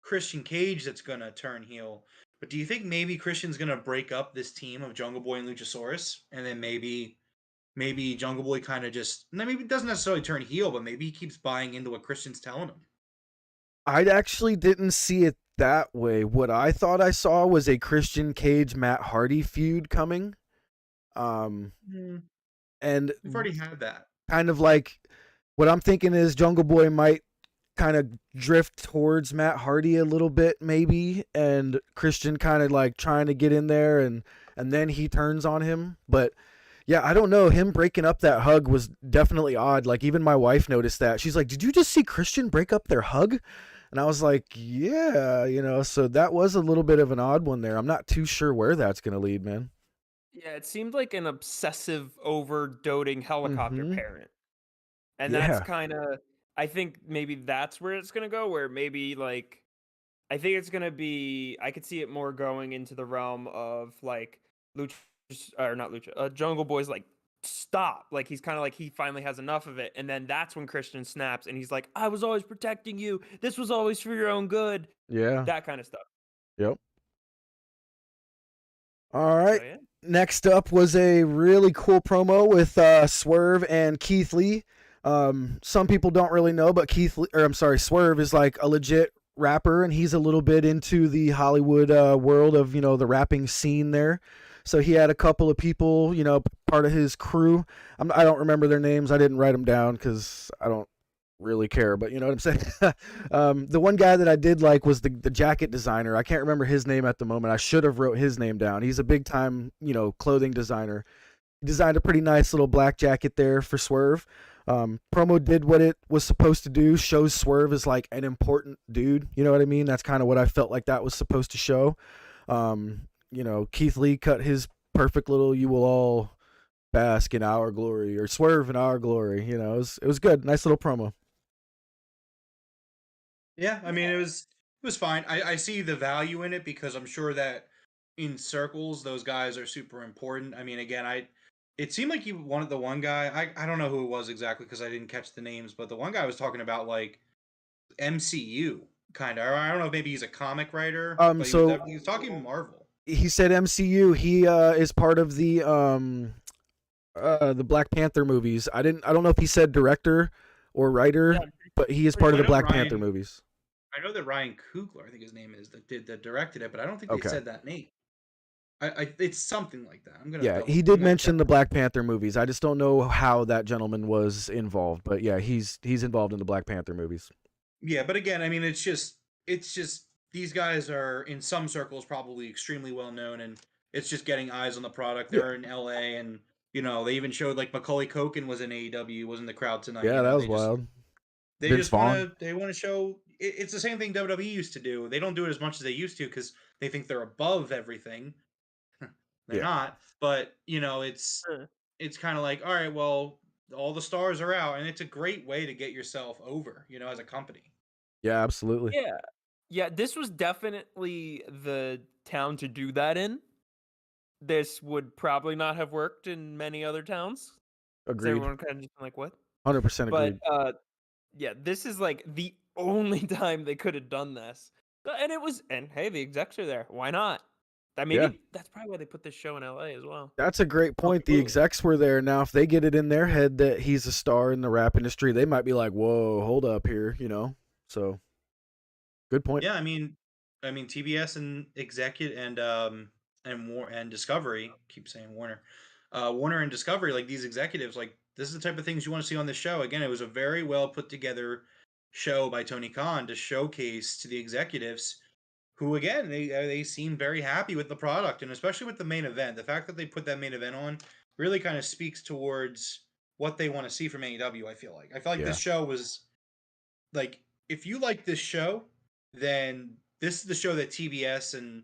Speaker 3: Christian Cage that's going to turn heel, but do you think maybe Christian's going to break up this team of Jungle Boy and Luchasaurus, and then maybe Jungle Boy kind of just, maybe it doesn't necessarily turn heel, but maybe he keeps buying into what Christian's telling him?
Speaker 2: I actually didn't see it that way. What I thought I saw was a Christian Cage Matt Hardy feud coming. And
Speaker 3: we've already had that.
Speaker 2: Kind of like what I'm thinking is Jungle Boy might kind of drift towards Matt Hardy a little bit, maybe, and Christian kind of like trying to get in there, and then he turns on him. But yeah, I don't know. Him breaking up that hug was definitely odd. Like, even my wife noticed that. She's like, "Did you just see Christian break up their hug?" And I was like, yeah, so that was a little bit of an odd one there. I'm not too sure where that's going to lead, man.
Speaker 4: Yeah, it seemed like an obsessive, over-doting helicopter parent. And
Speaker 2: Yeah.
Speaker 4: that's kind of, I think maybe that's where it's going to go, where maybe, like, I think it's going to be, I could see it more going into the realm of, like, Jungle Boy's like, stop. Like, he's kind of like, he finally has enough of it. And then that's when Christian snaps and he's like, I was always protecting you. This was always for your own good.
Speaker 2: Yeah.
Speaker 4: That kind of stuff.
Speaker 2: Yep. All right.
Speaker 4: So, yeah.
Speaker 2: Next up was a really cool promo with Swerve and Keith Lee. Some people don't really know, but Swerve is like a legit rapper, and he's a little bit into the Hollywood world of, the rapping scene there. So he had a couple of people, part of his crew. I don't remember their names. I didn't write them down because I don't really care, but you know what I'm saying? The one guy that I did like was the jacket designer. I can't remember his name at the moment. I should have wrote his name down. He's a big time, clothing designer. He designed a pretty nice little black jacket there for Swerve. Promo did what it was supposed to do, shows Swerve as like an important dude. You know what I mean? That's kind of what I felt like that was supposed to show. Keith Lee cut his perfect little "You will all bask in our glory" or "Swerve in our glory." It was good. Nice little promo.
Speaker 3: Yeah, I mean, it was fine. I see the value in it because I'm sure that in circles those guys are super important. I mean, again, it seemed like you wanted the one guy. I don't know who it was exactly because I didn't catch the names, but the one guy was talking about like MCU kind of. I don't know if maybe he's a comic writer. But he was talking Marvel.
Speaker 2: He said MCU. He is part of the Black Panther movies. I don't know if he said director or writer, but he is part of the Black Panther movies.
Speaker 3: I know that Ryan Coogler, I think his name is, that directed it, but I don't think they said that name. It's something like that.
Speaker 2: He did mention the Black Panther movies. I just don't know how that gentleman was involved, but yeah, he's involved in the Black Panther movies.
Speaker 3: Yeah, but again, I mean, it's just these guys are in some circles probably extremely well known, and it's just getting eyes on the product. They're in LA, and they even showed like Macaulay Culkin was in AEW, was in the crowd tonight.
Speaker 2: Yeah, that was wild.
Speaker 3: They just want to show. It's the same thing WWE used to do. They don't do it as much as they used to because they think they're above everything. They're not, but it's kind of like, all right, well, all the stars are out, and it's a great way to get yourself over, as a company.
Speaker 2: Yeah, absolutely.
Speaker 4: Yeah, this was definitely the town to do that in. This would probably not have worked in many other towns.
Speaker 2: Agreed.
Speaker 4: Everyone kind of just like, what?
Speaker 2: 100% agreed.
Speaker 4: But yeah, this is like the only time they could have done this, and hey, the execs are there. Why not? That's probably why they put this show in LA as well.
Speaker 2: That's a great point. The execs were there. Now, if they get it in their head that he's a star in the rap industry, they might be like, "Whoa, hold up here," So, good point.
Speaker 3: Yeah, I mean, TBS and Executive and Discovery. Keep saying Warner, Warner and Discovery. Like these executives, like this is the type of things you want to see on this show. Again, it was a very well put together show by Tony Khan to showcase to the executives. Who again, they seem very happy with the product, and especially with the main event. The fact that they put that main event on really kind of speaks towards what they want to see from AEW. I feel like this show was like, if you like this show, then this is the show that TBS and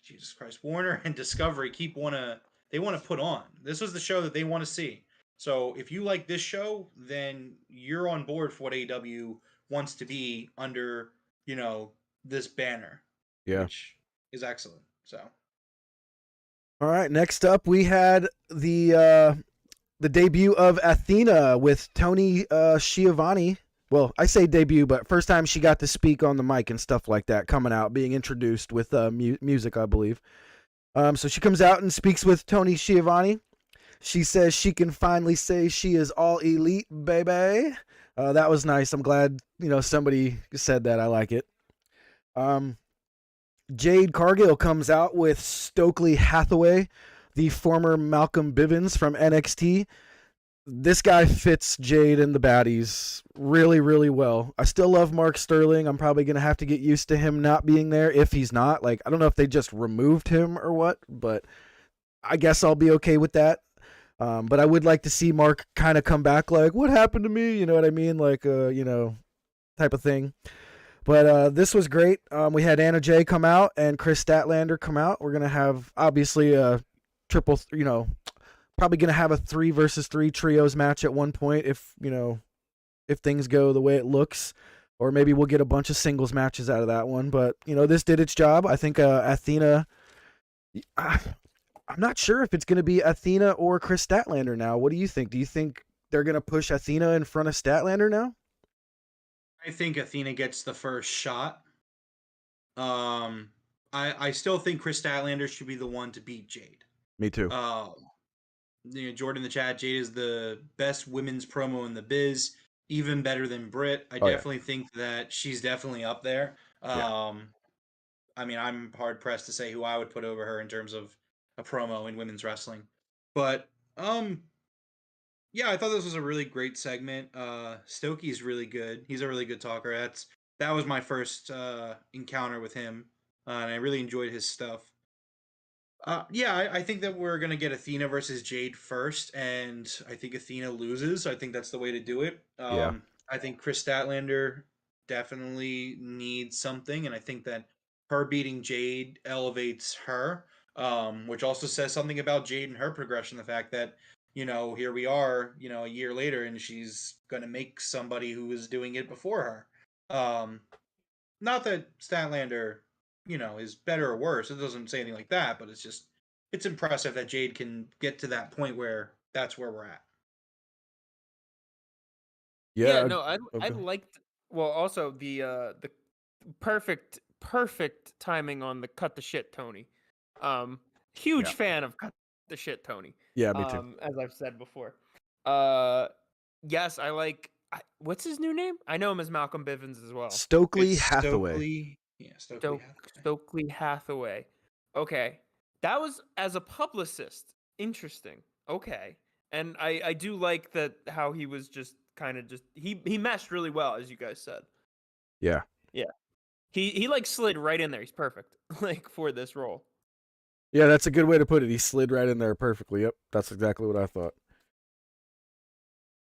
Speaker 3: Jesus Christ, Warner and Discovery want to put on. This was the show that they want to see. So if you like this show, then you're on board for what AEW wants to be under, this banner.
Speaker 2: Yeah.
Speaker 3: Which is excellent. So.
Speaker 2: All right. Next up, we had the debut of Athena with Tony Schiavone. Well, I say debut, but first time she got to speak on the mic and stuff like that, coming out, being introduced with music, I believe. So she comes out and speaks with Tony Schiavone. She says she can finally say she is all elite, baby. That was nice. I'm glad, somebody said that. I like it. Jade Cargill comes out with Stokely Hathaway, the former Malcolm Bivens from NXT. This guy fits Jade and the baddies really, really well. I still love Mark Sterling. I'm probably going to have to get used to him not being there if he's not. Like, I don't know if they just removed him or what, but I guess I'll be okay with that. But I would like to see Mark kind of come back like, what happened to me? You know what I mean? Like, type of thing. But this was great. We had Anna Jay come out and Chris Statlander come out. We're going to have, obviously, a triple, probably going to have a 3 versus 3 trios match at one point if things go the way it looks. Or maybe we'll get a bunch of singles matches out of that one. But, this did its job. I think Athena... I'm not sure if it's going to be Athena or Chris Statlander now. What do you think? Do you think they're going to push Athena in front of Statlander now?
Speaker 3: I think Athena gets the first shot. I still think Chris Statlander should be the one to beat Jade.
Speaker 2: Me too.
Speaker 3: Jordan in the chat, Jade is the best women's promo in the biz, even better than Britt. I definitely think that she's definitely up there. I mean, I'm hard pressed to say who I would put over her in terms of a promo in women's wrestling. But I thought this was a really great segment. Stokey's really good. He's a really good talker. That was my first encounter with him, and I really enjoyed his stuff. I think that we're gonna get Athena versus Jade first, and I think Athena loses. I think that's the way to do it. I think Chris Statlander definitely needs something, and I think that her beating Jade elevates her. Which also says something about Jade and her progression. The fact that, here we are, a year later, and she's going to make somebody who was doing it before her. Not that Statlander, is better or worse. It doesn't say anything like that, but it's impressive that Jade can get to that point where that's where we're at.
Speaker 4: Yeah, no, I liked, well, also the perfect timing on the cut the shit, Tony. Huge fan of cut the shit, Tony.
Speaker 2: Yeah, me too.
Speaker 4: As I've said before. Yes, I like. What's his new name? I know him as Malcolm Bivens as well.
Speaker 2: Stokely Hathaway.
Speaker 4: Stokely Hathaway. Okay, that was as a publicist. Interesting. Okay, and I do like that how he was just kind of he meshed really well, as you guys said.
Speaker 2: Yeah.
Speaker 4: Yeah. He like slid right in there. He's perfect for this role.
Speaker 2: Yeah, that's a good way to put it. He slid right in there perfectly. Yep, that's exactly what I thought.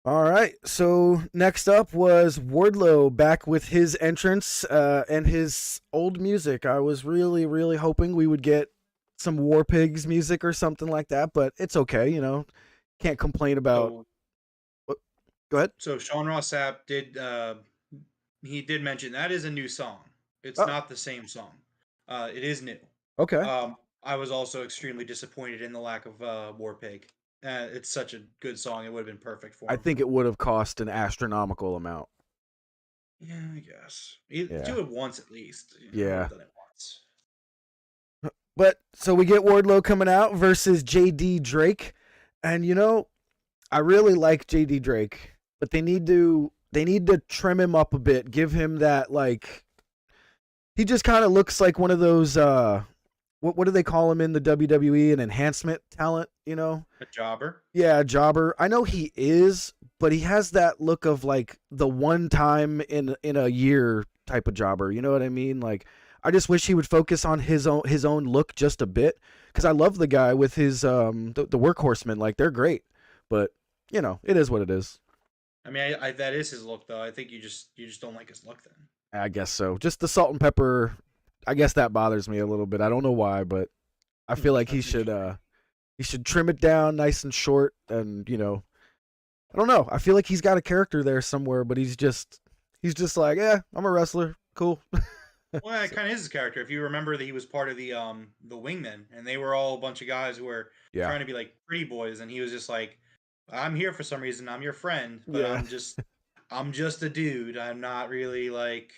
Speaker 2: All right, so next up was Wardlow back with his entrance and his old music. I was really, really hoping we would get some War Pigs music or something like that, but it's okay, Can't complain about... Go ahead.
Speaker 3: So Sean Ross Sapp did mention that is a new song. It's not the same song. It is new.
Speaker 2: Okay.
Speaker 3: I was also extremely disappointed in the lack of War Pig. It's such a good song. It would have been perfect for him.
Speaker 2: I think it would have cost an astronomical amount.
Speaker 3: Yeah, I guess. Do it once at least.
Speaker 2: Yeah.
Speaker 3: Done it once.
Speaker 2: But so we get Wardlow coming out versus JD Drake. And I really like JD Drake, but they need to trim him up a bit. Give him that he just kind of looks like one of those what do they call him in the WWE? An enhancement talent, A
Speaker 3: jobber?
Speaker 2: Yeah, a jobber. I know he is, but he has that look of the one time in a year type of jobber. You know what I mean? I just wish he would focus on his own look just a bit, because I love the guy with his the workhorsemen. They're great, but it is what it is.
Speaker 3: I mean, that is his look, though. I think you just don't like his look then.
Speaker 2: I guess so. Just the salt and pepper. I guess that bothers me a little bit. I don't know why, but I feel like he should trim it down nice and short, and I don't know. I feel like he's got a character there somewhere, but he's He's just like, yeah, I'm a wrestler. Cool.
Speaker 3: Well, that kind of is his character. If you remember that he was part of the Wingmen, and they were all a bunch of guys who were
Speaker 2: Yeah.
Speaker 3: trying to be like pretty boys, and he was just like, I'm here for some reason. I'm your friend, but
Speaker 2: Yeah.
Speaker 3: I'm just a dude. I'm not really like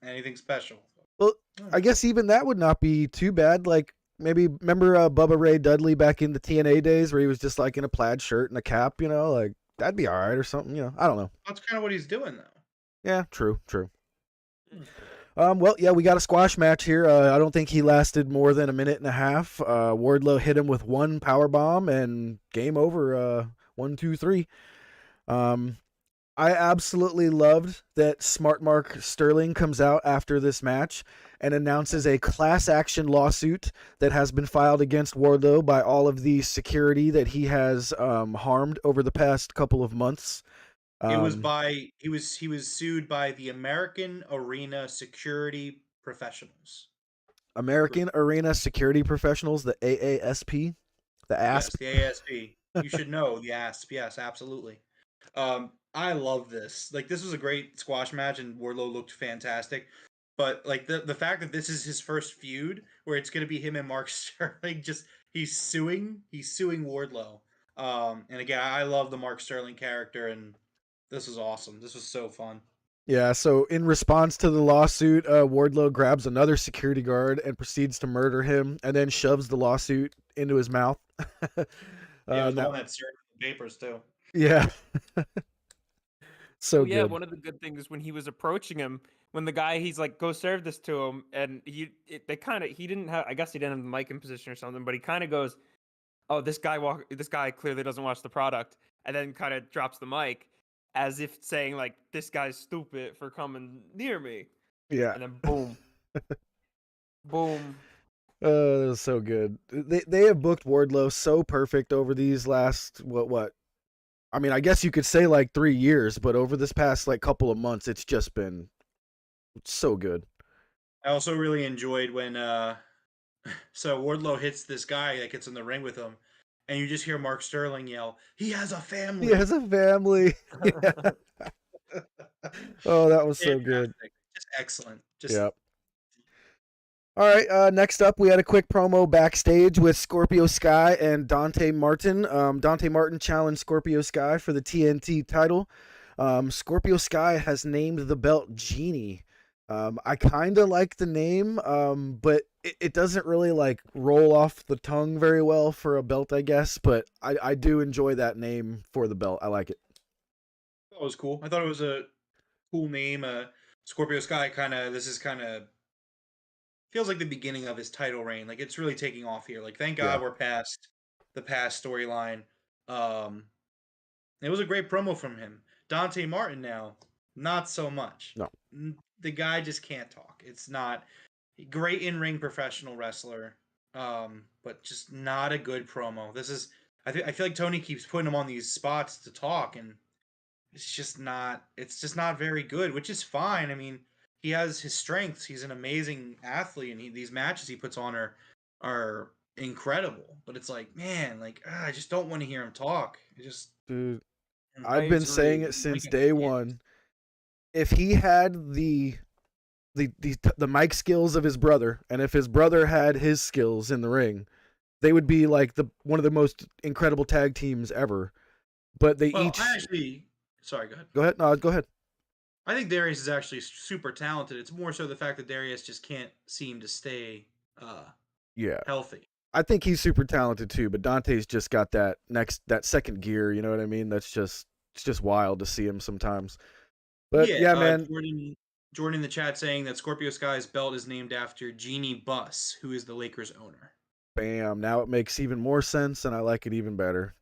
Speaker 3: anything special.
Speaker 2: Well, I guess even that would not be too bad. Like, maybe remember Bubba Ray Dudley back in the TNA days where he was just like in a plaid shirt and a cap, like that'd be all right or something, I don't know.
Speaker 3: That's kind of what he's doing though.
Speaker 2: Yeah, true. Well, yeah, we got a squash match here. I don't think he lasted more than a minute and a half. Wardlow hit him with one power bomb and game over. 1, 2, 3. I absolutely loved that Smart Mark Sterling comes out after this match and announces a class action lawsuit that has been filed against Wardlow by all of the security that he has harmed over the past couple of months.
Speaker 3: It was he was sued by the American Arena Security Professionals.
Speaker 2: American Arena Security Professionals, the AASP, the ASP.
Speaker 3: Yes, the ASP. You should know the ASP. Yes, absolutely. I love this. Like, this was a great squash match, and Wardlow looked fantastic. But like the fact that this is his first feud, where it's going to be him and Mark Sterling, he's suing Wardlow. And again, I love the Mark Sterling character, and this was awesome. This was so fun.
Speaker 2: Yeah, so in response to the lawsuit, Wardlow grabs another security guard and proceeds to murder him, and then shoves the lawsuit into his mouth.
Speaker 3: Yeah, the one that served the papers too.
Speaker 2: Yeah. So
Speaker 4: yeah,
Speaker 2: good.
Speaker 4: one of the good things when he was approaching him, when the guy he's like, go serve this to him, and he didn't have, I guess he didn't have the mic in position or something, but he kind of goes, oh, this guy clearly doesn't watch the product, and then kind of drops the mic as if saying like, this guy's stupid for coming near me.
Speaker 2: Yeah.
Speaker 4: And then boom. Boom.
Speaker 2: That was so good. They have booked Wardlow so perfect over these last what? I mean, I guess you could say like 3 years, but over this past like couple of months, it's just been so good.
Speaker 3: I also really enjoyed when so Wardlow hits this guy that gets in the ring with him, and you just hear Mark Sterling yell, "He has a family."
Speaker 2: He has a family. Yeah. Oh, that was so good.
Speaker 3: Just excellent.
Speaker 2: Yep. All right, next up, we had a quick promo backstage with Scorpio Sky and Dante Martin. Dante Martin challenged Scorpio Sky for the TNT title. Scorpio Sky has named the belt Genie. I kind of like the name, but it doesn't really like roll off the tongue very well for a belt, I guess. But I do enjoy that name for the belt. I like it.
Speaker 3: That was cool. I thought it was a cool name. Scorpio Sky this is feels like the beginning of his title reign. Like, it's really taking off here. Like, thank God we're past the past storyline. It was a great promo from him. Dante Martin now, not so much.
Speaker 2: No.
Speaker 3: The guy just can't talk. It's not great in-ring professional wrestler, but just not a good promo. This is I feel like Tony keeps putting him on these spots to talk, and it's just not very good, which is fine. I mean, he has his strengths. He's an amazing athlete, and these matches he puts on are incredible. But it's like, man, like I just don't want to hear him talk.
Speaker 2: Dude, I've been saying it since day one. If he had the mic skills of his brother, and if his brother had his skills in the ring, they would be like one of the most incredible tag teams ever. But
Speaker 3: sorry, go ahead.
Speaker 2: Go ahead. No, go ahead.
Speaker 3: I think Darius is actually super talented. It's more so the fact that Darius just can't seem to stay healthy.
Speaker 2: I think he's super talented too, but Dante's just got that second gear, you know what I mean? It's just wild to see him sometimes. But yeah, man.
Speaker 3: Jordan in the chat saying that Scorpio Sky's belt is named after Jeannie Buss, who is the Lakers owner.
Speaker 2: Bam. Now it makes even more sense, and I like it even better.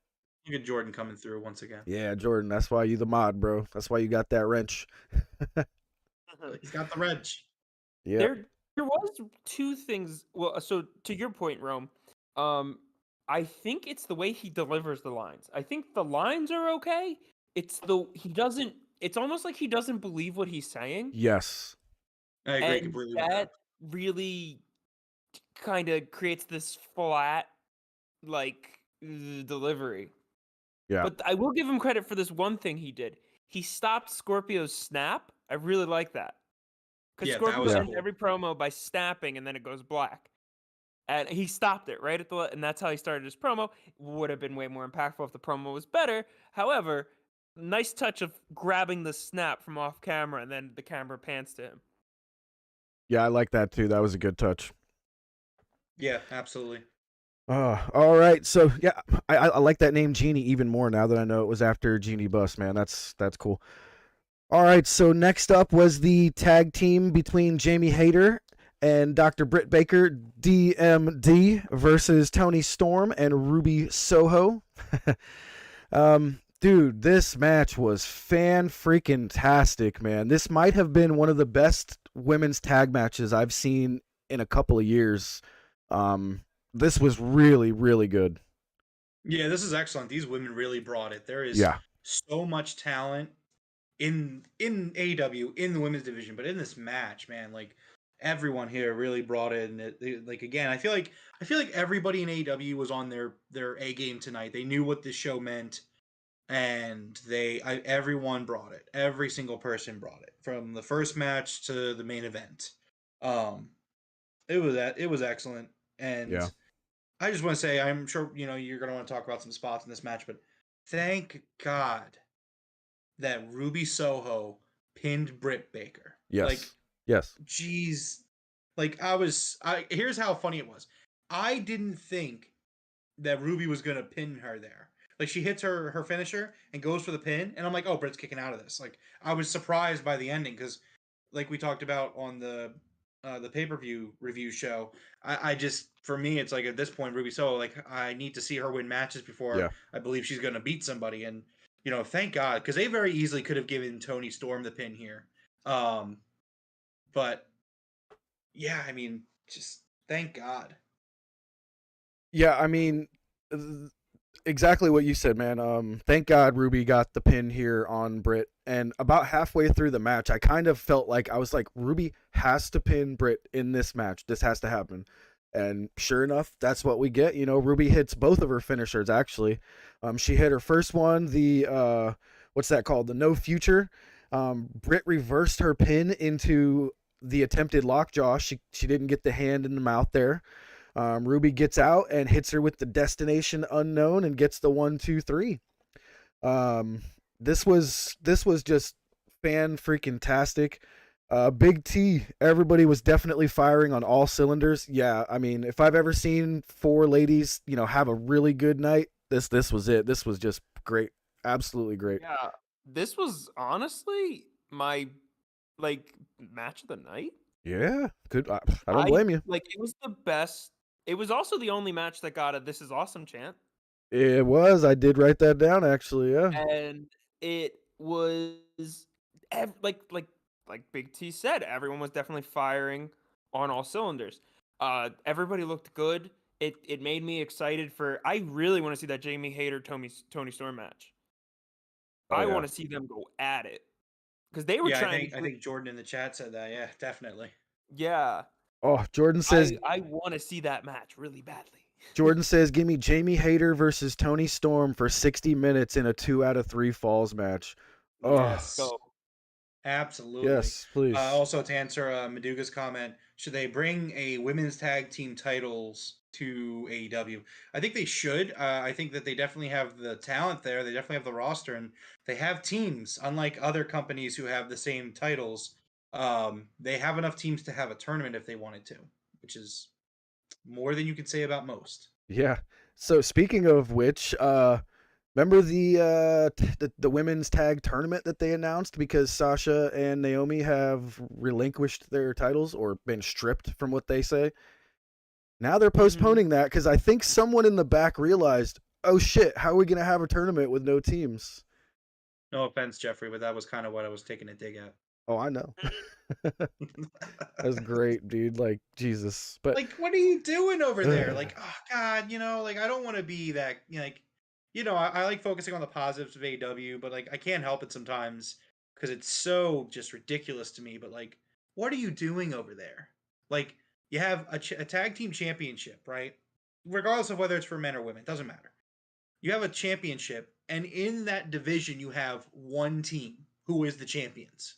Speaker 3: Look at Jordan coming through once again.
Speaker 2: Yeah, Jordan, that's why you the mod, bro. That's why you got that wrench.
Speaker 3: He's got the wrench.
Speaker 2: Yeah.
Speaker 4: There was two things. Well, so to your point, Rome, I think it's the way he delivers the lines. I think the lines are okay. It's almost like he doesn't believe what he's saying.
Speaker 2: Yes.
Speaker 3: I agree completely with that.
Speaker 4: Really kind of creates this flat, like, delivery.
Speaker 2: Yeah.
Speaker 4: But I will give him credit for this one thing he did. he stopped Scorpio's snap. I really like that. Because
Speaker 3: Yeah, that
Speaker 4: Scorpio
Speaker 3: was
Speaker 4: ends
Speaker 3: cool.
Speaker 4: every promo by snapping and then it goes black. And he stopped it right at the and that's how he started his promo. Would have been way more impactful if the promo was better. However, nice touch of grabbing the snap from off camera and then the camera pans to him.
Speaker 2: Yeah, I like that too. That was a good touch.
Speaker 3: Yeah, absolutely.
Speaker 2: All right. So yeah, I like that name Genie even more now that I know it was after Genie Bus, man. That's cool. All right. So next up was the tag team between Jamie Hayter and Dr. Britt Baker, DMD, versus Tony Storm and Ruby Soho. Dude, this match was fan-freaking-tastic, man. This might have been one of the best women's tag matches I've seen in a couple of years. This was really, really good.
Speaker 3: Yeah, this is excellent. These women really brought it. There is
Speaker 2: Yeah.
Speaker 3: so much talent in AEW in the women's division, but in this match, man, like everyone here really brought it. And like again, I feel like everybody in AEW was on their A game tonight. They knew what this show meant, and everyone brought it. Every single person brought it from the first match to the main event. It was excellent, and
Speaker 2: Yeah.
Speaker 3: I just want to say, I'm sure you're going to want to talk about some spots in this match, but thank God that Ruby Soho pinned Britt Baker.
Speaker 2: Yes.
Speaker 3: Like,
Speaker 2: yes.
Speaker 3: geez, like here's how funny it was. I didn't think that Ruby was going to pin her there. Like, she hits her finisher and goes for the pin, and I'm like, oh, Britt's kicking out of this. Like, I was surprised by the ending because, like we talked about on the pay-per-view review show, I just, for me, it's like at this point, Ruby Soho, like, I need to see her win matches before I believe she's going to beat somebody. And, thank God, because they very easily could have given Tony Storm the pin here. But, yeah, I mean, just thank God.
Speaker 2: Yeah, I mean, exactly what you said, man. Thank God Ruby got the pin here on Britt. And about halfway through the match, I kind of felt like, I was like, Ruby has to pin Britt in this match. This has to happen. And sure enough, that's what we get. Ruby hits both of her finishers, actually. She hit her first one, the, what's that called? The No Future. Britt reversed her pin into the attempted lockjaw. She didn't get the hand in the mouth there. Ruby gets out and hits her with the Destination Unknown and gets the 1, 2, 3. This was just fan-freaking-tastic. Big T, everybody was definitely firing on all cylinders. Yeah, I mean, if I've ever seen four ladies, have a really good night, this was it. This was just great. Absolutely great.
Speaker 4: Yeah, this was honestly my match of the night.
Speaker 2: Yeah, good. I don't blame you.
Speaker 4: Like, it was the best. It was also the only match that got a "This is awesome" chant.
Speaker 2: It was. I did write that down, actually. Yeah.
Speaker 4: And it was like Big T said, everyone was definitely firing on all cylinders. Everybody looked good. It made me excited for. I really want to see that Jamie Hayter Tony Storm match. I want to see them go at it because they were trying.
Speaker 3: I think Jordan in the chat said that. Yeah, definitely.
Speaker 4: Yeah.
Speaker 2: Oh, Jordan says
Speaker 4: I want to see that match really badly.
Speaker 2: Jordan says, "Give me Jamie Hayter versus Tony Storm for 60 minutes in a 2 out of 3 falls match." Oh,
Speaker 3: yes.
Speaker 4: So,
Speaker 3: absolutely.
Speaker 2: Yes, please.
Speaker 3: Also, to answer Maduga's comment, should they bring a women's tag team titles to AEW? I think they should. I think that they definitely have the talent there. They definitely have the roster, and they have teams. Unlike other companies who have the same titles, they have enough teams to have a tournament if they wanted to, which is more than you can say about most.
Speaker 2: Yeah. So speaking of which, remember the women's tag tournament that they announced because Sasha and Naomi have relinquished their titles or been stripped from what they say? Now they're postponing that because I think someone in the back realized, oh shit, how are we gonna have a tournament with no teams?
Speaker 3: No offense, Jeffrey, but that was kind of what I was taking a dig at.
Speaker 2: Oh, I know. That's great, dude. Like, Jesus. But
Speaker 3: like, what are you doing over there? Like, oh God, like I don't want to be that. I like focusing on the positives of AEW, but like I can't help it sometimes because it's so just ridiculous to me. But like, what are you doing over there? Like, you have a tag team championship, right? Regardless of whether it's for men or women, it doesn't matter. You have a championship, and in that division, you have one team who is the champions.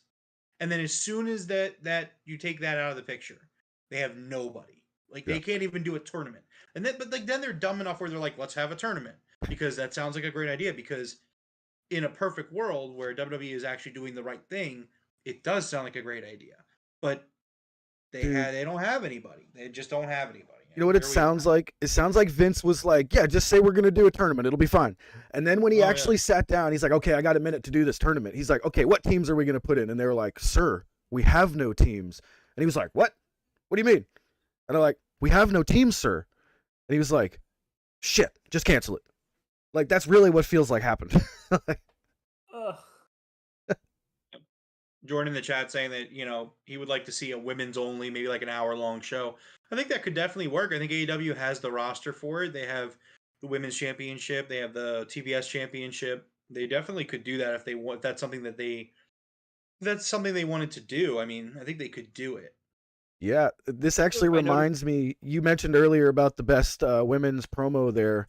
Speaker 3: And then as soon as that you take that out of the picture, they have nobody. Like they can't even do a tournament. And then then they're dumb enough where they're like, let's have a tournament because that sounds like a great idea. Because in a perfect world where WWE is actually doing the right thing, it does sound like a great idea. But they don't have anybody. They just don't have anybody.
Speaker 2: You know what it sounds like? It sounds like Vince was like, yeah, just say we're going to do a tournament. It'll be fine. And then when he actually sat down, he's like, okay, I got a minute to do this tournament. He's like, okay, what teams are we going to put in? And they were like, sir, we have no teams. And he was like, what? What do you mean? And they're like, we have no teams, sir. And he was like, shit, just cancel it. Like, that's really what feels like happened.
Speaker 3: Jordan in the chat saying that, you know, he would like to see a women's only, maybe like an hour-long show. I think that could definitely work. I think AEW has the roster for it. They have the women's championship. They have the TBS championship. They definitely could do that if they want. That's something they wanted to do. I mean, I think they could do it.
Speaker 2: Yeah, this actually reminds me, you mentioned earlier about the best women's promo there.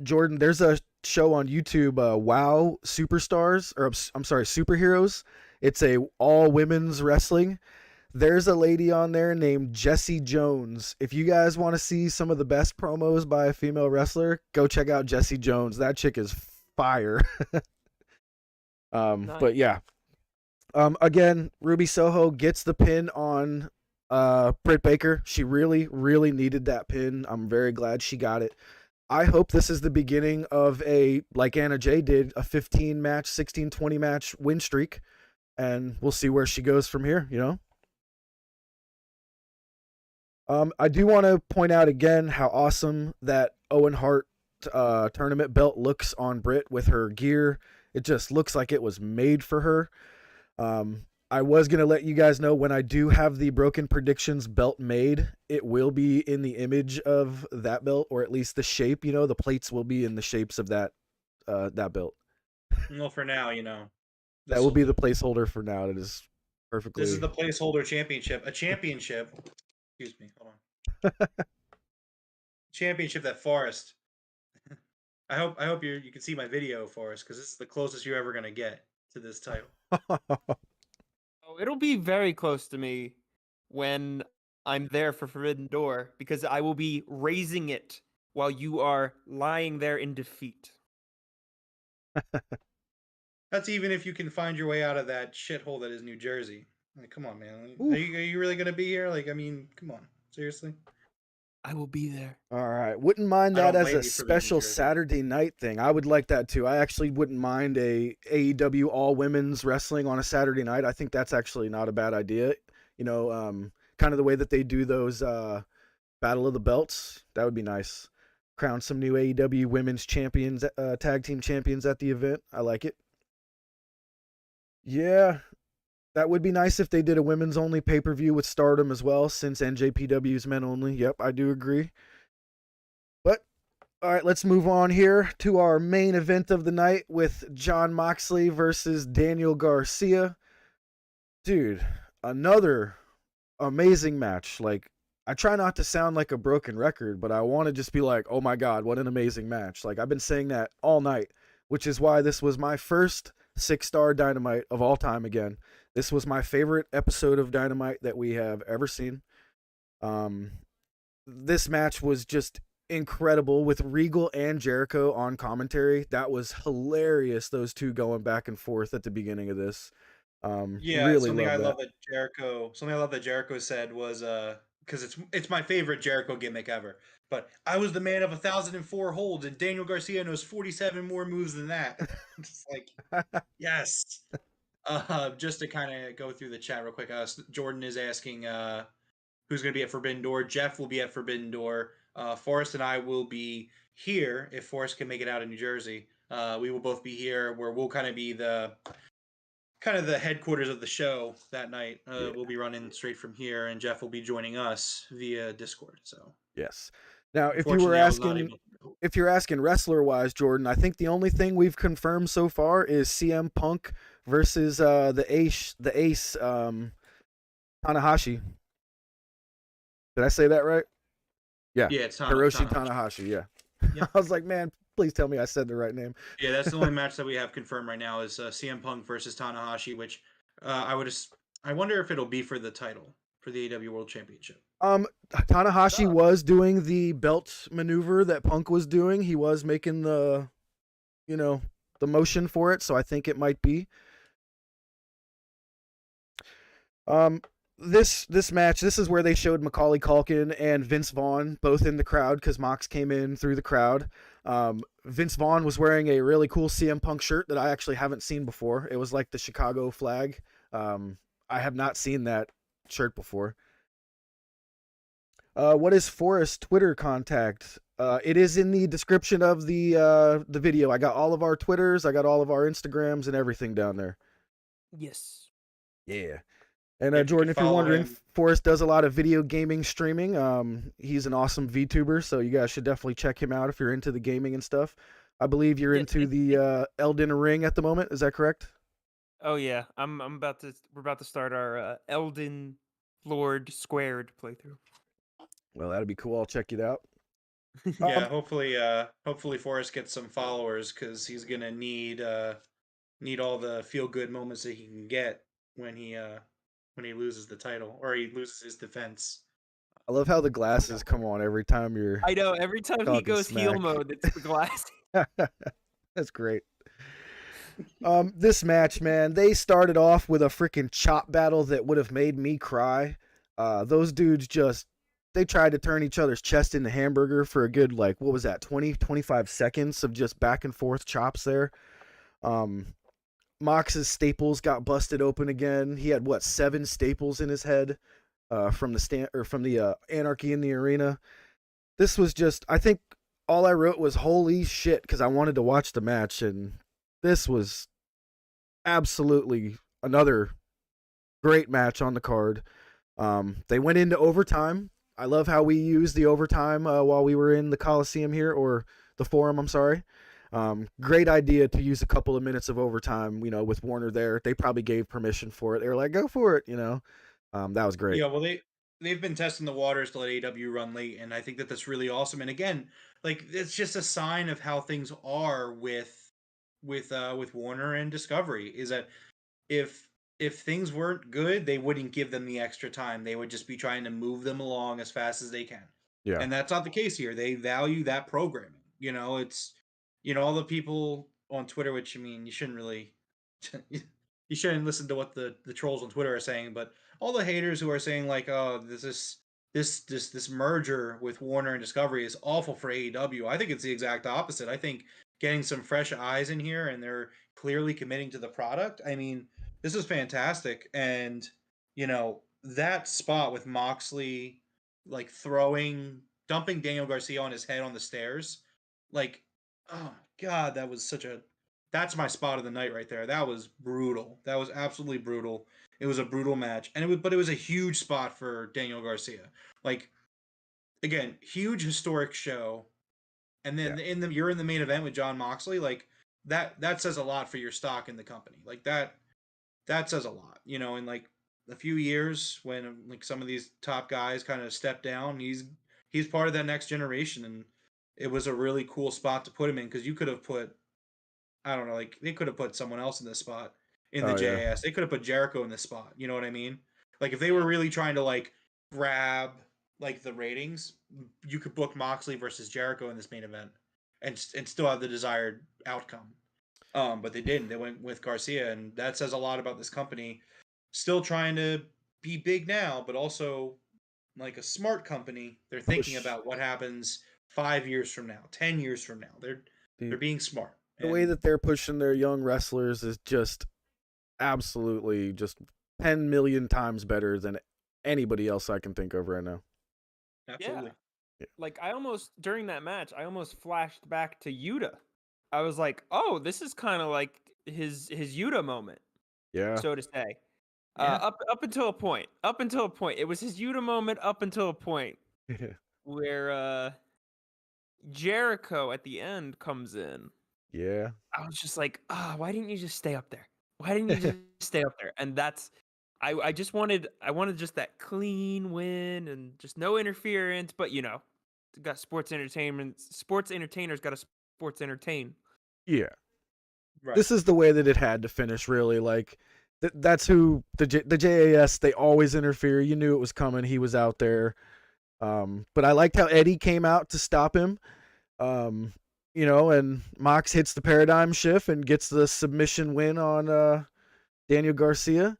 Speaker 2: Jordan, there's a show on YouTube, WoW Superstars, or I'm sorry, Superheroes. It's a all women's wrestling. There's a lady on there named Jessie Jones. If you guys want to see some of the best promos by a female wrestler, go check out Jessie Jones. That chick is fire.
Speaker 4: Nice.
Speaker 2: But yeah. Again, Ruby Soho gets the pin on Britt Baker. She really, really needed that pin. I'm very glad she got it. I hope this is the beginning of a, like Anna Jay did, a 15-match, 16, 20-match win streak. And we'll see where she goes from here, you know? I do want to point out again how awesome that Owen Hart tournament belt looks on Britt with her gear. It just looks like it was made for her. I was going to let you guys know when I do have the Broken Predictions belt made, it will be in the image of that belt, or at least the shape, you know, the plates will be in the shapes of that belt.
Speaker 3: Well, for now, you know.
Speaker 2: That will be the placeholder for now. It is perfectly.
Speaker 3: This is the placeholder championship. A championship. Excuse me. Hold on. Championship that Forrest. I hope you can see my video, Forrest, because this is the closest you're ever going to get to this title.
Speaker 4: Oh, it'll be very close to me when I'm there for Forbidden Door, because I will be raising it while you are lying there in defeat.
Speaker 3: That's even if you can find your way out of that shithole that is New Jersey. Like, come on, man. Are you really going to be here? Like, I mean, come on. Seriously?
Speaker 4: I will be there.
Speaker 2: All right. Wouldn't mind that as a special Saturday night thing. I would like that too. I actually wouldn't mind a AEW all women's wrestling on a Saturday night. I think that's actually not a bad idea. You know, kind of the way that they do those Battle of the Belts. That would be nice. Crown some new AEW women's champions, tag team champions at the event. I like it. Yeah. That would be nice if they did a women's only pay-per-view with Stardom as well, since NJPW's men only. Yep, I do agree. But, all right, let's move on here to our main event of the night with Jon Moxley versus Daniel Garcia. Dude, another amazing match. Like, I try not to sound like a broken record, but I want to just be like, oh my God, what an amazing match. Like, I've been saying that all night, which is why this was my first 6-star Dynamite of all time again. This was my favorite episode of Dynamite that we have ever seen. This match was just incredible with Regal and Jericho on commentary. That was hilarious, those two going back and forth at the beginning of this.
Speaker 3: Yeah,
Speaker 2: really
Speaker 3: something I
Speaker 2: love
Speaker 3: love that Jericho said was because it's my favorite Jericho gimmick ever. But I was the man of 1,004 holds, and Daniel Garcia knows 47 more moves than that. Just like, yes. Just to kind of go through the chat real quick, Jordan is asking who's going to be at Forbidden Door. Jeff will be at Forbidden Door. Forrest and I will be here if Forrest can make it out of New Jersey. We will both be here, where we'll kind of be the headquarters of the show that night. We'll be running straight from here, and Jeff will be joining us via Discord. So
Speaker 2: yes. Now, if you're asking wrestler wise, Jordan, I think the only thing we've confirmed so far is CM Punk versus the ace Tanahashi. Did I say that right? Yeah.
Speaker 3: Yeah, it's
Speaker 2: Hiroshi Tanahashi. Yeah.
Speaker 3: Yep.
Speaker 2: I was like, man, Please tell me I said the right name.
Speaker 3: Yeah, that's the only match that we have confirmed right now is CM Punk versus Tanahashi, which I wonder if it'll be for the title for the AEW World Championship.
Speaker 2: Tanahashi was doing the belt maneuver that Punk was doing. He was making the motion for it, so I think it might be. This match, this is where they showed Macaulay Culkin and Vince Vaughn both in the crowd because Mox came in through the crowd. Vince Vaughn was wearing a really cool CM Punk shirt that I actually haven't seen before. It was like the Chicago flag. I have not seen that shirt before. What is Forrest Twitter contact? It is in the description of the video. I got all of our Twitters, I got all of our Instagrams and everything down there.
Speaker 4: Yes.
Speaker 2: Yeah. And Jordan, if you're wondering, Forrest does a lot of video gaming streaming. He's an awesome VTuber, so you guys should definitely check him out if you're into the gaming and stuff. I believe you're into the Elden Ring at the moment. Is that correct?
Speaker 4: Oh yeah, we're about to start our Elden Lord Squared playthrough.
Speaker 2: Well, that'd be cool. I'll check it out.
Speaker 3: Yeah, hopefully Forrest gets some followers because he's gonna need all the feel good moments that he can get when he loses the title or he loses his defense.
Speaker 2: I love how the glasses come on every time you're.
Speaker 4: I know every time he goes heel mode, it's the glass.
Speaker 2: That's great. This match, man, they started off with a freaking chop battle that would have made me cry. Those dudes they tried to turn each other's chest into hamburger for a good, 25 seconds of just back and forth chops there. Mox's staples got busted open again. He had 7 staples in his head from the Anarchy in the arena. This was just, I think all I wrote was holy shit because I wanted to watch the match, and this was absolutely another great match on the card. They went into overtime. I love how we used the overtime while we were in the Coliseum here, or the Forum, I'm sorry. Great idea to use a couple of minutes of overtime, with Warner there. They probably gave permission for it. They were like, go for it, That was great.
Speaker 3: Yeah, well, they've been testing the waters to let AEW run late, and I think that's really awesome. And again, it's just a sign of how things are with Warner and Discovery, is that if things weren't good, they wouldn't give them the extra time. They would just be trying to move them along as fast as they can.
Speaker 2: Yeah.
Speaker 3: And that's not the case here. They value that programming. It's all the people on Twitter, which you shouldn't really you shouldn't listen to what the trolls on Twitter are saying, but all the haters who are saying oh, this merger with Warner and Discovery is awful for AEW. I think it's the exact opposite. I think getting some fresh eyes in here and they're clearly committing to the product. This is fantastic. And, that spot with Moxley, dumping Daniel Garcia on his head on the stairs, oh God, that's my spot of the night right there. That was brutal. That was absolutely brutal. It was a brutal match. But it was a huge spot for Daniel Garcia. Again, huge historic show. And then you're in the main event with John Moxley, that says a lot for your stock in the company. That says a lot, in a few years when some of these top guys kind of step down, he's part of that next generation, and it was a really cool spot to put him in because you could have put, I don't know, they could have put someone else in this spot in the JAS. Yeah. They could have put Jericho in this spot. You know what I mean? If they were really trying to grab the ratings, you could book Moxley versus Jericho in this main event and still have the desired outcome. But they didn't. They went with Garcia, and that says a lot about this company. Still trying to be big now, but also a smart company. They're thinking about what happens 5 years from now, 10 years from now. They're being smart.
Speaker 2: The way that they're pushing their young wrestlers is just absolutely just 10 million times better than anybody else I can think of right now.
Speaker 3: Absolutely.
Speaker 4: Yeah. I almost, during that match, I almost flashed back to Yuta. I was like, oh, this is kind of like his Yuta moment.
Speaker 2: Yeah.
Speaker 4: So to say.
Speaker 3: Yeah.
Speaker 4: Up until a point. It was his Yuta moment up until a point where Jericho at the end comes in.
Speaker 2: Yeah.
Speaker 4: I was just like, why didn't you just stay up there? And that's I wanted just that clean win and just no interference, but got sports entertainers got to sports entertain.
Speaker 2: Yeah.
Speaker 3: Right.
Speaker 2: This is the way that it had to finish, really. Like, that's who the JAS, they always interfere. You knew it was coming. He was out there. But I liked how Eddie came out to stop him. And Mox hits the paradigm shift and gets the submission win on Daniel Garcia.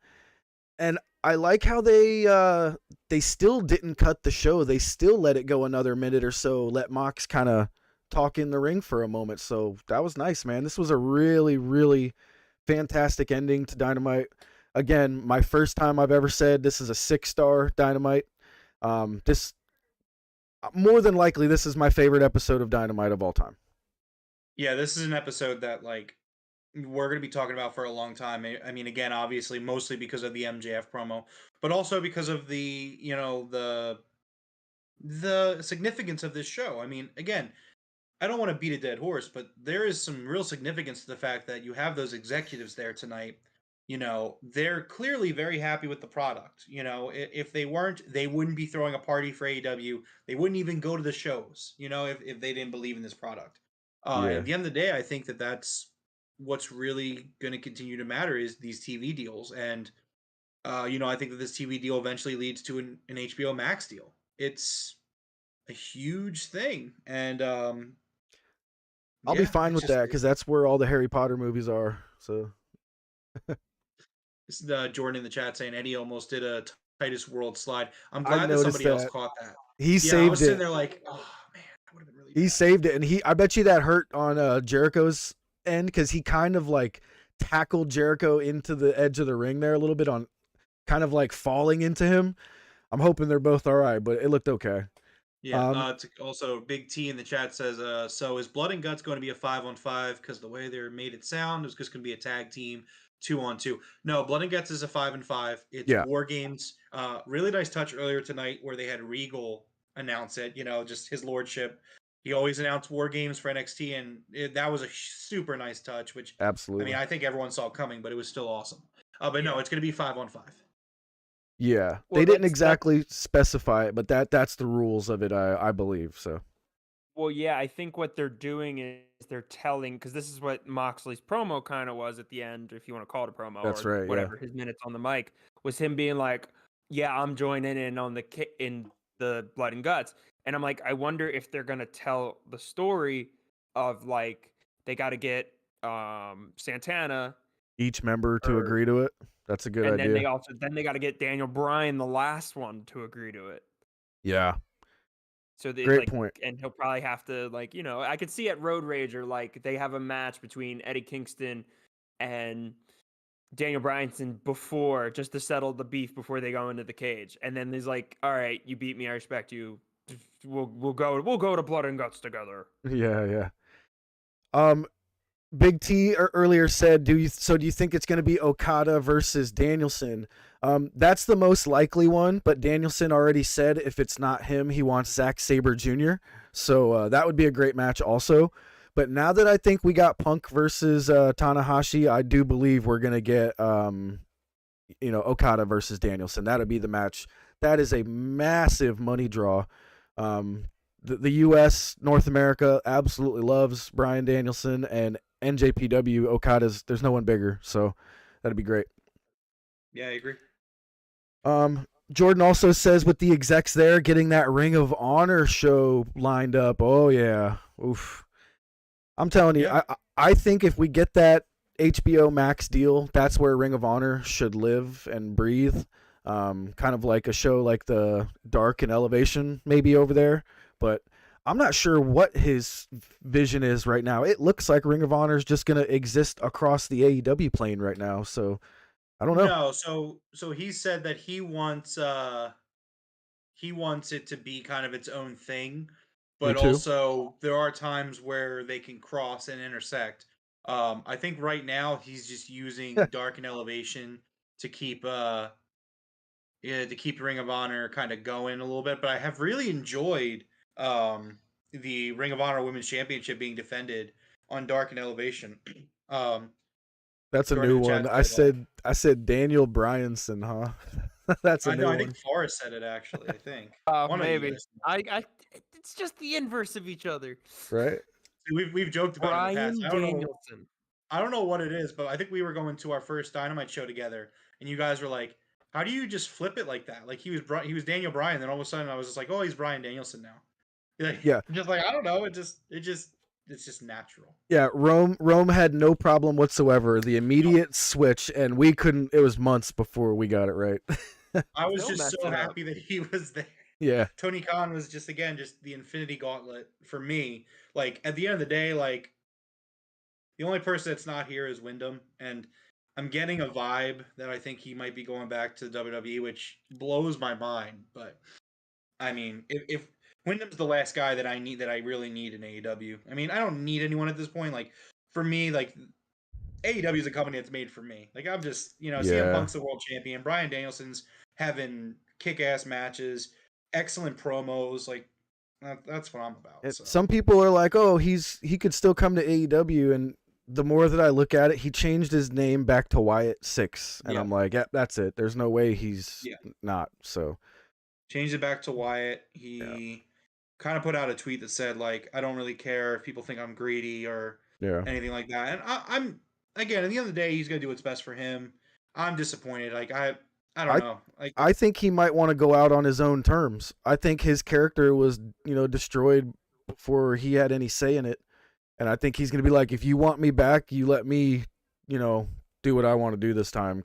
Speaker 2: And I like how they still didn't cut the show. They still let it go another minute or so, let Mox kind of talk in the ring for a moment. So that was nice, man. This was a really, really fantastic ending to Dynamite. Again, my first time I've ever said this is a 6-star Dynamite. This more than likely, this is my favorite episode of Dynamite of all time.
Speaker 3: Yeah, this is an episode that like we're going to be talking about for a long time. I mean, again, obviously, mostly because of the MJF promo, but also because of the the significance of this show. I mean, again, I don't want to beat a dead horse, but there is some real significance to the fact that you have those executives there tonight. They're clearly very happy with the product. If they weren't, they wouldn't be throwing a party for AEW. They wouldn't even go to the shows, if they didn't believe in this product. At the end of the day, I think that that's what's really going to continue to matter is these TV deals. And, I think that this TV deal eventually leads to an HBO Max deal. It's a huge thing. And,
Speaker 2: I'll be fine with that because that's where all the Harry Potter movies are. So,
Speaker 3: this is Jordan in the chat saying Eddie almost did a Titus World slide. I'm glad that somebody else caught that.
Speaker 2: He saved it. I was
Speaker 3: sitting there like, oh man, that would have been really bad.
Speaker 2: He saved it, and I bet you that hurt on Jericho's end because he kind of like tackled Jericho into the edge of the ring there a little bit on, kind of like falling into him. I'm hoping they're both all right, but it looked okay.
Speaker 3: Yeah. Also, Big T in the chat says, so is Blood and Guts going to be a 5-on-5? Because the way they made it sound, it was just going to be a tag team 2-on-2. No, Blood and Guts is a 5-on-5. It's War Games. Really nice touch earlier tonight where they had Regal announce it. Just his lordship. He always announced War Games for NXT, and that was a super nice touch. Which
Speaker 2: absolutely,
Speaker 3: I mean, I think everyone saw it coming, but it was still awesome. But no, it's going to be 5-on-5.
Speaker 2: Yeah, they didn't exactly specify it, but that's the rules of it, I believe. So,
Speaker 4: well, yeah, I think what they're doing is they're telling, because this is what Moxley's promo kind of was at the end, if you want to call it a promo,
Speaker 2: that's
Speaker 4: or
Speaker 2: right,
Speaker 4: whatever. His minutes on the mic was him being like, "Yeah, I'm joining in on in the Blood and Guts," and I'm like, I wonder if they're gonna tell the story of like they got to get Santana,
Speaker 2: each member to agree to it. That's a good idea.
Speaker 4: And then they got to get Daniel Bryan, the last one, to agree to it.
Speaker 2: Yeah.
Speaker 4: So
Speaker 2: great point.
Speaker 4: And he'll probably have to I could see at Road Rager they have a match between Eddie Kingston and Daniel Bryanson before, just to settle the beef before they go into the cage. And then he's like, "All right, you beat me, I respect you. We'll go to Blood and Guts together."
Speaker 2: Yeah. Big T earlier said, do you think it's going to be Okada versus Danielson? That's the most likely one, but Danielson already said if it's not him, he wants Zack Sabre Jr. So that would be a great match also. But now that I think we got Punk versus Tanahashi, I do believe we're going to get Okada versus Danielson. That'll be the match. That is a massive money draw. The U.S., North America, absolutely loves Bryan Danielson, and NJPW, Okada's, there's no one bigger, so that'd be great.
Speaker 3: Yeah, I agree.
Speaker 2: Jordan also says with the execs there, getting that Ring of Honor show lined up, oh yeah, oof. I'm telling you, I think if we get that HBO Max deal, that's where Ring of Honor should live and breathe. Kind of like a show like the Dark and Elevation maybe over there, but I'm not sure what his vision is right now. It looks like Ring of Honor is just going to exist across the AEW plane right now. So I don't know.
Speaker 3: No, so he said that he wants it to be kind of its own thing, but also there are times where they can cross and intersect. I think right now he's just using Dark and Elevation to keep Ring of Honor kind of going a little bit, but I have really enjoyed the Ring of Honor Women's Championship being defended on Dark and Elevation.
Speaker 2: That's a new one. I said Daniel Bryanson, huh? That's a new one.
Speaker 3: I think Forrest said it actually. I think.
Speaker 4: Maybe. It's just the inverse of each other.
Speaker 2: Right.
Speaker 3: We've joked about it in the
Speaker 4: Brian
Speaker 3: past.
Speaker 4: Danielson.
Speaker 3: I don't know what it is, but I think we were going to our first Dynamite show together, and you guys were like, "How do you just flip it like that?" Like he was Daniel Bryan, then all of a sudden I was just like, "Oh, he's Brian Danielson now." Like,
Speaker 2: Yeah.
Speaker 3: just like I don't know, it's just natural.
Speaker 2: Yeah, Rome had no problem whatsoever. The immediate switch, and we couldn't. It was months before we got it right.
Speaker 3: I was
Speaker 4: They'll
Speaker 3: just
Speaker 4: mess
Speaker 3: so
Speaker 4: it up.
Speaker 3: happy that he was there.
Speaker 2: Yeah,
Speaker 3: Tony Khan was just the Infinity Gauntlet for me. Like at the end of the day, like the only person that's not here is Wyndham, and I'm getting a vibe that I think he might be going back to WWE, which blows my mind. But I mean, if Wyndham's the last guy that I really need in AEW. I mean, I don't need anyone at this point. Like for me, like AEW is a company that's made for me. Like I'm just, CM
Speaker 2: yeah.
Speaker 3: Punk's the world champion. Brian Danielson's having kick-ass matches, excellent promos. Like that's what I'm about. So
Speaker 2: Some people are like, "Oh, he could still come to AEW," and the more that I look at it, he changed his name back to Wyatt Six, and
Speaker 3: Yeah.
Speaker 2: I'm like, "Yeah, that's it. There's no way he's
Speaker 3: Yeah.
Speaker 2: not." So
Speaker 3: changed it back to Wyatt. He kind of put out a tweet that said like, "I don't really care if people think I'm greedy or
Speaker 2: yeah,
Speaker 3: anything like that." And I'm again, at the end of the day, he's gonna do what's best for him. I'm disappointed. Like I don't know. Like
Speaker 2: I think he might want to go out on his own terms. I think his character was, destroyed before he had any say in it. And I think he's going to be like, if you want me back, you let me, do what I want to do this time.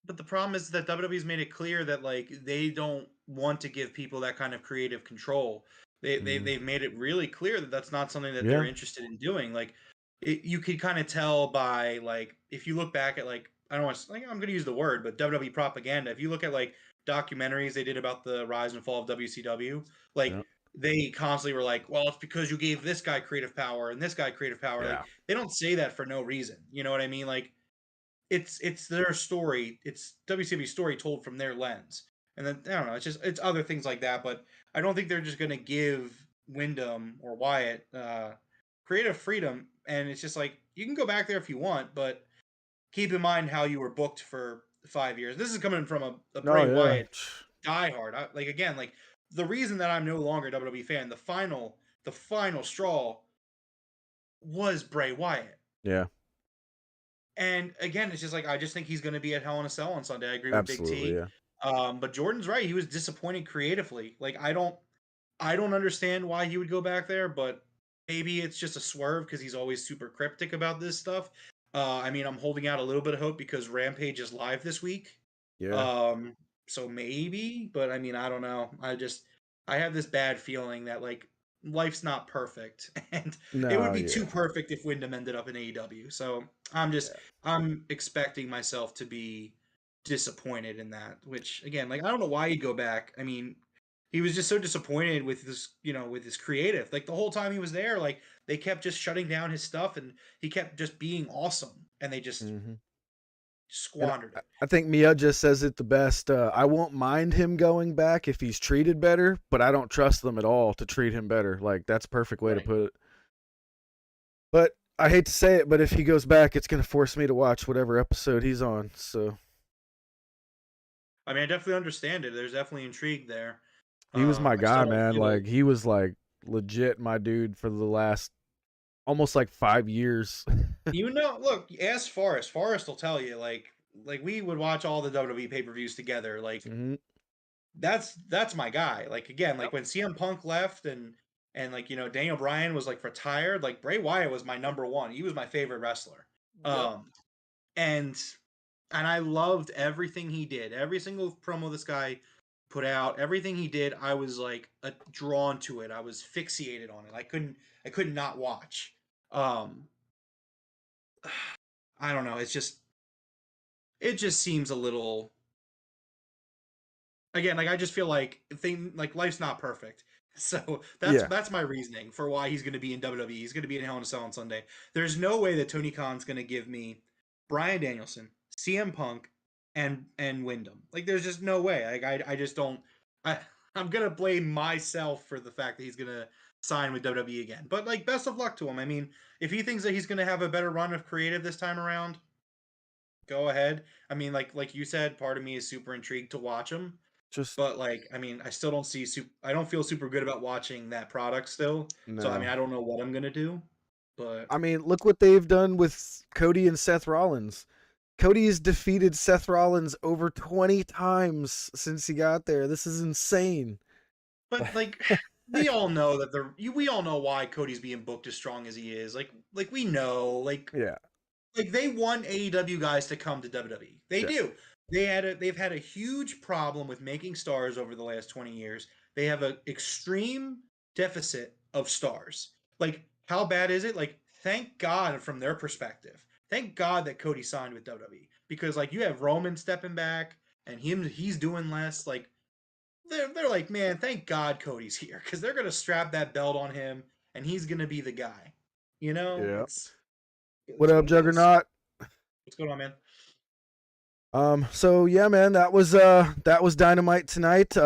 Speaker 3: But the problem is that WWE's made it clear that like they don't want to give people that kind of creative control. They've made it really clear that that's not something that they're interested in doing. Like you could kind of tell by like if you look back at like I don't want to like I'm going to use the word, but WWE propaganda. If you look at like documentaries they did about the rise and fall of WCW, like they constantly were like, well, it's because you gave this guy creative power and this guy creative power. Like they don't say that for no reason. You know what I mean? Like it's their story. It's WCW's story told from their lens. And then I don't know. It's other things like that. But I don't think they're just gonna give Wyndham or Wyatt creative freedom. And it's just like you can go back there if you want, but keep in mind how you were booked for 5 years. This is coming from a Bray Wyatt diehard. Like the reason that I'm no longer a WWE fan, the final straw was Bray Wyatt.
Speaker 2: Yeah.
Speaker 3: And again, it's just like I just think he's going to be at Hell in a Cell on Sunday. I agree with Big T.
Speaker 2: Yeah.
Speaker 3: But Jordan's right. He was disappointed creatively. Like I don't understand why he would go back there, but maybe it's just a swerve because he's always super cryptic about this stuff. I mean, I'm holding out a little bit of hope because Rampage is live this week.
Speaker 2: Yeah.
Speaker 3: So maybe, but I mean, I don't know. I have this bad feeling that like life's not perfect, and it would be too perfect if Wyndham ended up in AEW. So I'm expecting myself to be disappointed in that. Which again, like I don't know why he'd go back. I mean, he was just so disappointed with this, with his creative. Like the whole time he was there, like they kept just shutting down his stuff, and he kept just being awesome, and they just squandered it.
Speaker 2: I think Mia just says it the best. I won't mind him going back if he's treated better, but I don't trust them at all to treat him better. Like that's a perfect way to put it. But I hate to say it, but if he goes back, it's going to force me to watch whatever episode he's on. So
Speaker 3: I mean, I definitely understand it. There's definitely intrigue there.
Speaker 2: He was my guy, man. Like he was like legit my dude for the last almost like 5 years.
Speaker 3: Look, ask Forrest. Forrest will tell you, like we would watch all the WWE pay-per-views together. Like that's my guy. Like again, like when CM Punk left and like Daniel Bryan was like retired, like Bray Wyatt was my number one. He was my favorite wrestler. And I loved everything he did. Every single promo this guy put out, everything he did, I was like drawn to it. I was fixated on it. I couldn't not watch. I don't know. It just seems a little. Again, like I just feel like life's not perfect. So that's my reaning for why he's going to be in WWE. He's going to be in Hell in a Cell on Sunday. There's no way that Tony Khan's going to give me Bryan Danielson, CM Punk, and Wyndham. Like there's just no way. Like I just don't. I'm gonna blame myself for the fact that he's gonna sign with WWE again. But like, best of luck to him. I mean, if he thinks that he's gonna have a better run of creative this time around, go ahead. I mean, like you said, part of me is super intrigued to watch him. But like, I mean, I still don't see I don't feel super good about watching that product still. So I mean, I don't know what I'm gonna do. But
Speaker 2: I mean, look what they've done with Cody and Seth Rollins. Cody has defeated Seth Rollins over 20 times since he got there. This is insane.
Speaker 3: But like, we all know that we all know why Cody's being booked as strong as he is. Like we know, like they want AEW guys to come to WWE. They do. They've had a huge problem with making stars over the last 20 years. They have an extreme deficit of stars. Like, how bad is it? Like, thank God from their perspective. Thank God that Cody signed with WWE, because like you have Roman stepping back and he's doing less. Like they're like, man, thank God Cody's here, because they're gonna strap that belt on him and he's gonna be the guy. You know?
Speaker 2: Yeah.
Speaker 3: It's
Speaker 2: What up, Juggernaut?
Speaker 3: What's going on, man?
Speaker 2: So yeah, man, that was Dynamite tonight.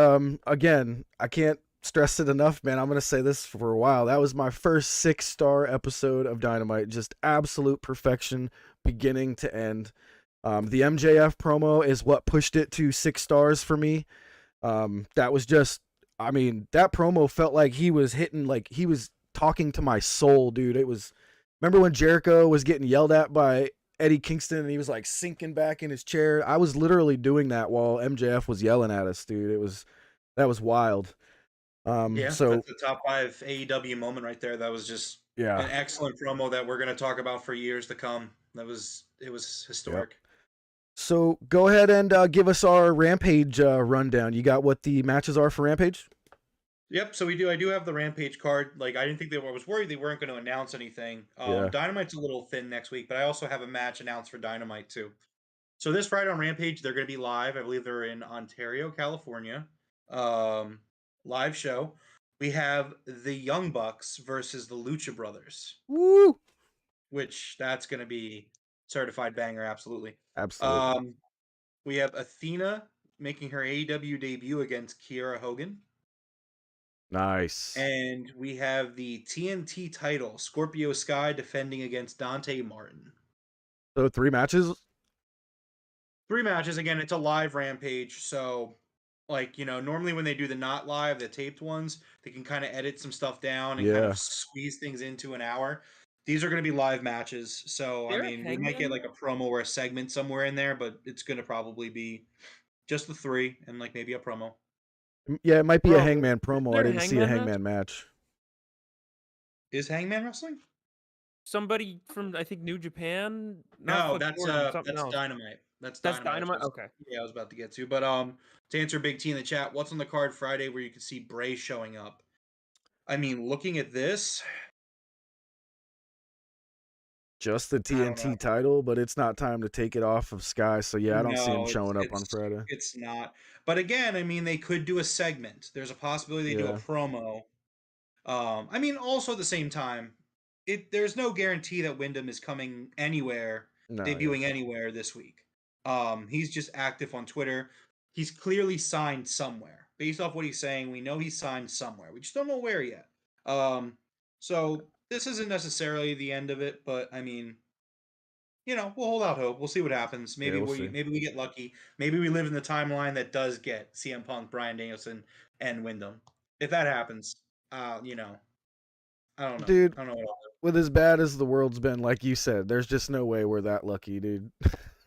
Speaker 2: Again, I can't stress it enough, man. I'm gonna say this for a while. That was my first 6-star episode of Dynamite. Just absolute perfection, beginning to end. The MJF promo is what pushed it to 6 stars for me. That was just, I mean, that promo felt like he was hitting, like he was talking to my soul, dude. It was, remember when Jericho was getting yelled at by Eddie Kingston and he was like sinking back in his chair? I was literally doing that while MJF was yelling at us, dude. That was wild.
Speaker 3: Yeah,
Speaker 2: so
Speaker 3: that's the top 5 AEW moment right there. That was just an excellent promo that we're going to talk about for years to come. It was historic.
Speaker 2: Yep. So go ahead and give us our Rampage rundown. You got what the matches are for Rampage?
Speaker 3: Yep, so we do. I do have the Rampage card. Like, I didn't think I was worried they weren't going to announce anything. Dynamite's a little thin next week, but I also have a match announced for Dynamite too. So this Friday on Rampage, they're going to be live. I believe they're in Ontario, California. Live show. We have the Young Bucks versus the Lucha Brothers.
Speaker 2: Woo!
Speaker 3: Which that's going to be certified banger, absolutely.
Speaker 2: Absolutely.
Speaker 3: We have Athena making her AEW debut against Kiera Hogan.
Speaker 2: Nice.
Speaker 3: And we have the TNT title, Scorpio Sky defending against Dante Martin.
Speaker 2: So 3 matches?
Speaker 3: 3 matches. Again, it's a live Rampage, so like, you know, normally when they do the not live, the taped ones, they can kind of edit some stuff down and kind of squeeze things into an hour. These are going to be live matches, so I mean, we might get like a promo or a segment somewhere in there, but it's going to probably be just the 3 and like maybe a promo.
Speaker 2: Yeah, it might be a Hangman promo. I didn't see a Hangman match.
Speaker 3: Is Hangman wrestling?
Speaker 4: Somebody from, I think, New Japan?
Speaker 3: No, that's Dynamite. That's
Speaker 4: Dynamite? Okay.
Speaker 3: Yeah, I was about to get to. But to answer Big T in the chat, what's on the card Friday where you can see Bray showing up? I mean, looking at this,
Speaker 2: just the TNT title, but it's not time to take it off of Sky. So yeah, I don't see him showing up on Friday.
Speaker 3: It's not. But again, I mean, they could do a segment. There's a possibility they do a promo. I mean, also at the same time, there's no guarantee that Wyndham is coming anywhere, debuting anywhere this week. He's just active on Twitter. He's clearly signed somewhere. Based off what he's saying, we know he's signed somewhere. We just don't know where yet. So this isn't necessarily the end of it, but I mean, you know, we'll hold out hope. We'll see what happens. Maybe maybe we get lucky. Maybe we live in the timeline that does get CM Punk, Bryan Danielson, and Wyndham. If that happens, you know, I don't know.
Speaker 2: Dude,
Speaker 3: I don't know what I'll do.
Speaker 2: With as bad as the world's been, like you said, there's just no way we're that lucky, dude.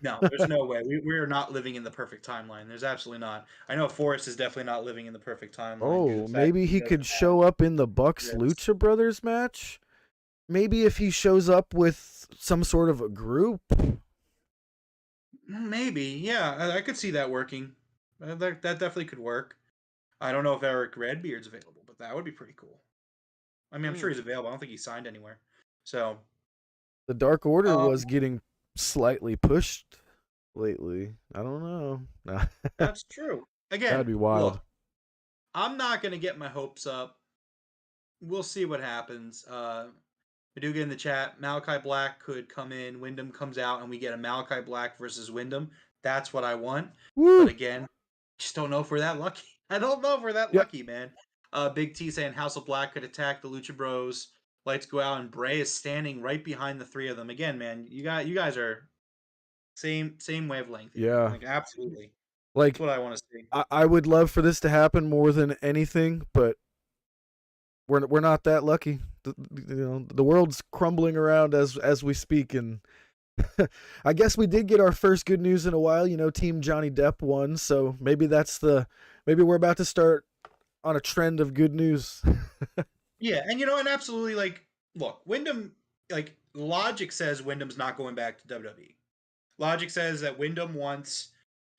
Speaker 3: No, there's no way. We're not living in the perfect timeline. There's absolutely not. I know Forrest is definitely not living in the perfect timeline.
Speaker 2: Oh, maybe he could show up in the Bucks Lucha Brothers match? Maybe if he shows up with some sort of a group?
Speaker 3: Maybe, yeah. I could see that working. That definitely could work. I don't know if Eric Redbeard's available, but that would be pretty cool. I mean, I'm sure he's available. I don't think he's signed anywhere. So
Speaker 2: the Dark Order was getting slightly pushed lately. I don't know.
Speaker 3: That's true. Again,
Speaker 2: that'd be wild.
Speaker 3: Look, I'm not going to get my hopes up. We'll see what happens. We do get in the chat, Malachi Black could come in, Wyndham comes out, and we get a Malachi Black versus Wyndham. That's what I want.
Speaker 2: Woo!
Speaker 3: But again, just don't know if we're that lucky. I don't know if we're that lucky, man. Big T saying House of Black could attack the Lucha Bros. Lights go out, and Bray is standing right behind the 3 of them. Again, man, you guys are same wavelength.
Speaker 2: Yeah,
Speaker 3: like absolutely.
Speaker 2: Like,
Speaker 3: That's what I want to see.
Speaker 2: I would love for this to happen more than anything, but we're not that lucky. The world's crumbling around as we speak, and I guess we did get our first good news in a while. Team Johnny Depp won, so maybe maybe we're about to start on a trend of good news.
Speaker 3: Yeah, and absolutely, like, look, Wyndham, like, logic says Wyndham's not going back to WWE. Logic says that Wyndham wants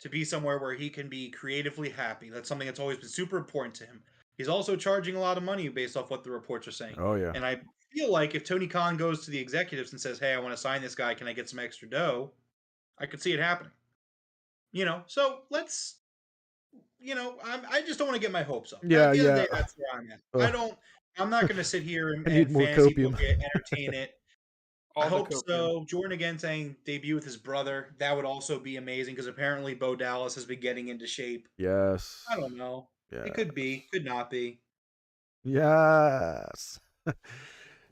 Speaker 3: to be somewhere where he can be creatively happy. That's something that's always been super important to him. He's also charging a lot of money based off what the reports are saying.
Speaker 2: Oh, yeah.
Speaker 3: And I feel like if Tony Khan goes to the executives and says, hey, I want to sign this guy, can I get some extra dough? I could see it happening. So let's, I just don't want to get my hopes up.
Speaker 2: Yeah,
Speaker 3: At the end of the
Speaker 2: yeah.
Speaker 3: day, that's where I'm at. I'm not going to sit here and,
Speaker 2: I need more
Speaker 3: fantasy
Speaker 2: copium.
Speaker 3: book it, entertain it. I
Speaker 4: All the
Speaker 3: hope
Speaker 4: copium.
Speaker 3: so. Jordan again saying debut with his brother. That would also be amazing because apparently Bo Dallas has been getting into shape.
Speaker 2: Yes.
Speaker 3: I don't know.
Speaker 2: Yeah.
Speaker 3: It could be, could not be.
Speaker 2: Yes.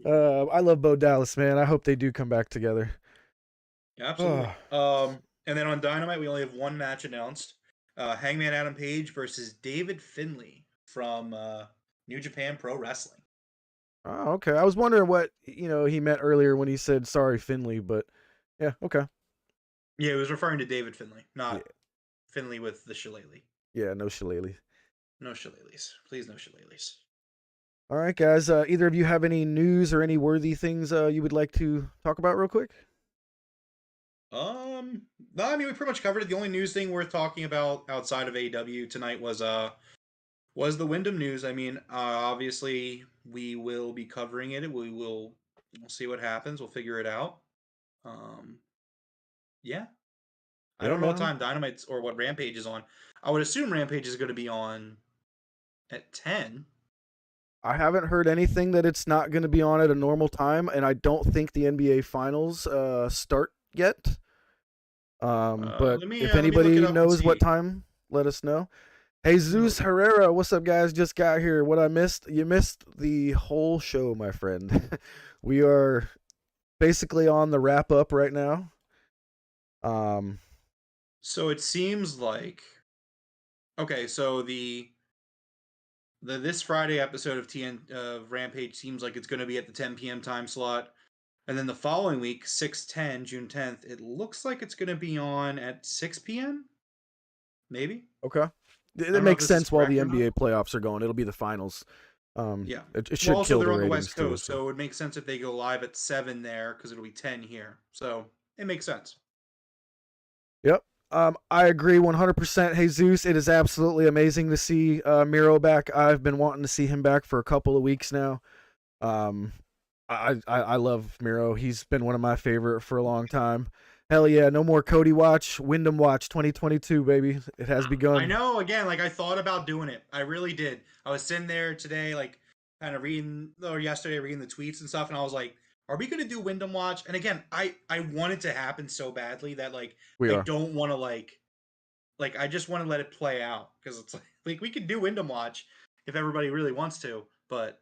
Speaker 2: I love Bo Dallas, man. I hope they do come back together.
Speaker 3: Yeah, absolutely. And then on Dynamite, we only have one match announced. Hangman Adam Page versus David Finlay from New Japan Pro Wrestling.
Speaker 2: Oh, okay. I was wondering what he meant earlier when he said sorry, Finley, but yeah, okay.
Speaker 3: Yeah, he was referring to David Finlay, not Finlay with the shillelagh.
Speaker 2: Yeah, no shillelagh.
Speaker 3: No shillelaghs. Please, no shillelaghs.
Speaker 2: All right, guys. Either of you have any news or any worthy things you would like to talk about real quick?
Speaker 3: No, I mean, we pretty much covered it. The only news thing worth talking about outside of AEW tonight was the Wyndham news. I mean, obviously we will be covering it. We'll see what happens. We'll figure it out. Yeah. I don't know what time Dynamite's or what Rampage is on. I would assume Rampage is going to be on at 10.
Speaker 2: I haven't heard anything that it's not going to be on at a normal time, and I don't think the NBA Finals start yet. But if anybody knows what time, let us know. Jesus Herrera, what's up, guys? Just got here. What I missed? You missed the whole show, my friend. We are basically on the wrap up right now.
Speaker 3: So it seems like, okay, so the this Friday episode of Rampage seems like it's going to be at the 10 p.m. time slot. And then the following week, 6/10, June 10th, it looks like it's going to be on at 6 p.m. Maybe.
Speaker 2: Okay. It makes sense while the NBA playoffs are going. It'll be the finals.
Speaker 3: Yeah.
Speaker 2: It should
Speaker 3: also,
Speaker 2: kill
Speaker 3: they're
Speaker 2: the
Speaker 3: on the
Speaker 2: ratings
Speaker 3: West Coast,
Speaker 2: too,
Speaker 3: so it would make sense if they go live at 7 there because it'll be 10 here. So it makes sense.
Speaker 2: Yep. I agree 100%. Jesus, it is absolutely amazing to see Miro back. I've been wanting to see him back for a couple of weeks now. I love Miro. He's been one of my favorite for a long time. Hell yeah, no more Cody Watch, Wyndham Watch 2022, baby. It has begun.
Speaker 3: I know, again, like I thought about doing it. I really did. I was sitting there today, like kind of yesterday reading the tweets and stuff, and I was like, are we going to do Wyndham Watch? And again, I want it to happen so badly that I don't want to like I just want to let it play out because it's like we could do Wyndham Watch if everybody really wants to, but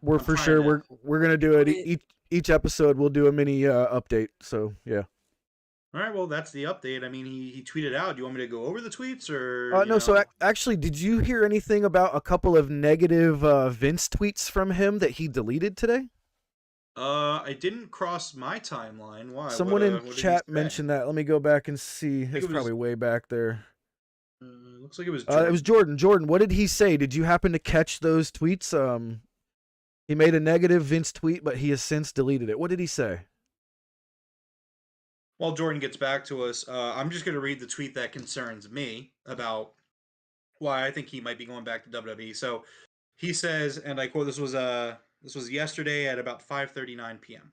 Speaker 2: we're for sure we're going to do it each episode. We'll do a mini update. So, yeah.
Speaker 3: All right, well, that's the update. I mean, he tweeted out. Do you want me to go over the tweets or?
Speaker 2: No. So actually, did you hear anything about a couple of negative Vince tweets from him that he deleted today?
Speaker 3: I didn't cross my timeline. Why?
Speaker 2: Someone in chat mentioned that. Let me go back and see. It's probably way back there.
Speaker 3: Looks like it was Jordan.
Speaker 2: It was Jordan. Jordan, what did he say? Did you happen to catch those tweets? He made a negative Vince tweet, but he has since deleted it. What did he say?
Speaker 3: While Jordan gets back to us, I'm just going to read the tweet that concerns me about why I think he might be going back to WWE. So he says, and I quote, this was yesterday at about 5:39 p.m.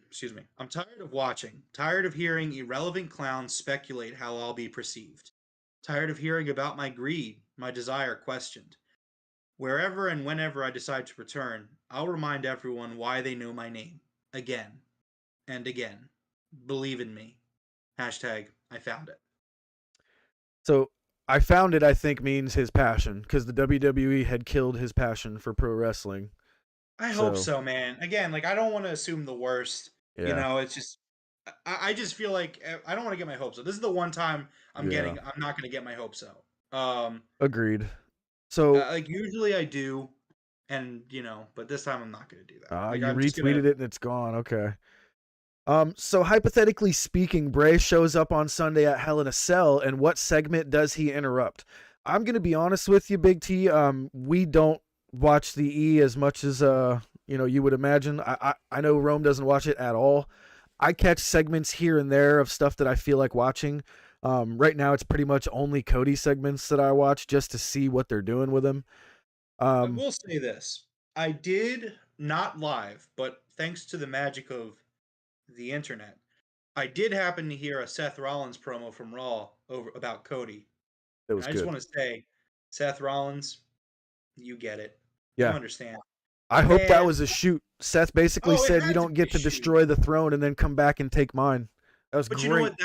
Speaker 3: Excuse me. I'm tired of watching, tired of hearing irrelevant clowns speculate how I'll be perceived, tired of hearing about my greed, my desire questioned. Wherever and whenever I decide to return, I'll remind everyone why they know my name. Again and again. Believe in me. Hashtag I found it.
Speaker 2: So I found it, I think, means his passion, because the WWE had killed his passion for pro wrestling.
Speaker 3: I hope so, man. Again, I don't want to assume the worst.
Speaker 2: Yeah.
Speaker 3: It's just I just feel like I don't want to get my hopes up. This is the one time I'm not going to get my hopes up.
Speaker 2: Agreed. So
Speaker 3: like usually I do, and but this time I'm not going to do that. Like
Speaker 2: you
Speaker 3: I'm just
Speaker 2: retweeted it and it's gone. Okay. So hypothetically speaking, Bray shows up on Sunday at Hell in a Cell, and what segment does he interrupt? I'm gonna be honest with you, Big T. We don't watch the E as much as you would imagine. I know Rome doesn't watch it at all. I catch segments here and there of stuff that I feel like watching. Right now, it's pretty much only Cody segments that I watch just to see what they're doing with him.
Speaker 3: I will say this: I did not live, but thanks to the magic of the internet, I did happen to hear a Seth Rollins promo from Raw about Cody.
Speaker 2: It was
Speaker 3: I just want to say, Seth Rollins, you get it.
Speaker 2: Yeah.
Speaker 3: You understand.
Speaker 2: I hope that was a shoot. Seth basically said you don't get to
Speaker 3: shoot.
Speaker 2: destroy the throne and then come back and take mine. That was great.
Speaker 3: You know what?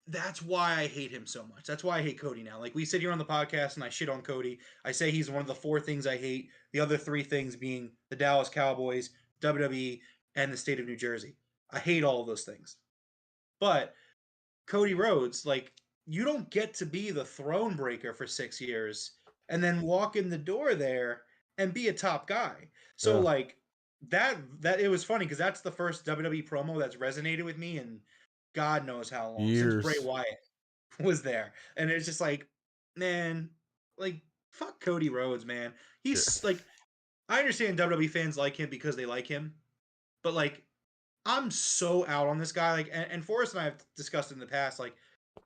Speaker 3: That's why I hate him so much. That's why I hate Cody now. Like we sit here on the podcast and I shit on Cody. I say he's one of the 4 things I hate. The other 3 things being the Dallas Cowboys, WWE, and the state of New Jersey. I hate all of those things. But Cody Rhodes, like, you don't get to be the throne breaker for 6 years and then walk in the door there and be a top guy. So like that it was funny because that's the first WWE promo that's resonated with me in God knows how long, since Bray Wyatt was there. And it's just like, man, like fuck Cody Rhodes, man. He's like, I understand WWE fans like him because they like him, but like I'm so out on this guy. Like, and Forrest and I have discussed in the past, like,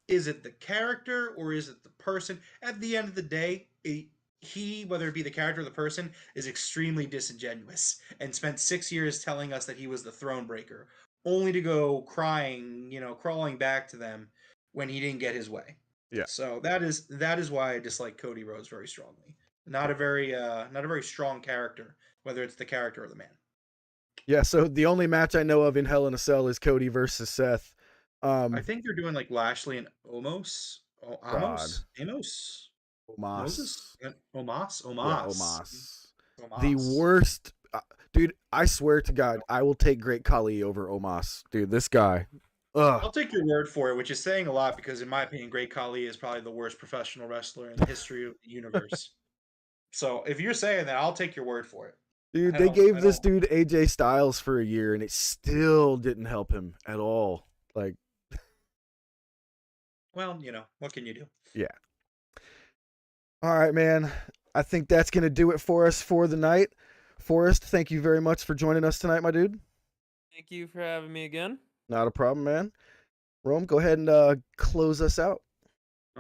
Speaker 3: is it the character or is it the person? At the end of the day, he, whether it be the character or the person, is extremely disingenuous and spent 6 years telling us that he was the throne breaker, only to go crying, crawling back to them when he didn't get his way.
Speaker 2: Yeah.
Speaker 3: So that is why I dislike Cody Rhodes very strongly. Not a very strong character, whether it's the character or the man.
Speaker 2: Yeah, so the only match I know of in Hell in a Cell is Cody versus Seth.
Speaker 3: I think they're doing like Lashley and Omos. Omos?
Speaker 2: The worst. Dude, I swear to God, I will take Great Khali over Omos. Dude, this guy. Ugh.
Speaker 3: I'll take your word for it, which is saying a lot because, in my opinion, Great Khali is probably the worst professional wrestler in the history of the universe. So if you're saying that, I'll take your word for it.
Speaker 2: Dude, they gave this dude AJ Styles for a year, and it still didn't help him at all. Like,
Speaker 3: well, what can you do?
Speaker 2: Yeah. All right, man. I think that's going to do it for us for the night. Forrest, thank you very much for joining us tonight, my dude.
Speaker 4: Thank you for having me again.
Speaker 2: Not a problem, man. Rome, go ahead and close us out.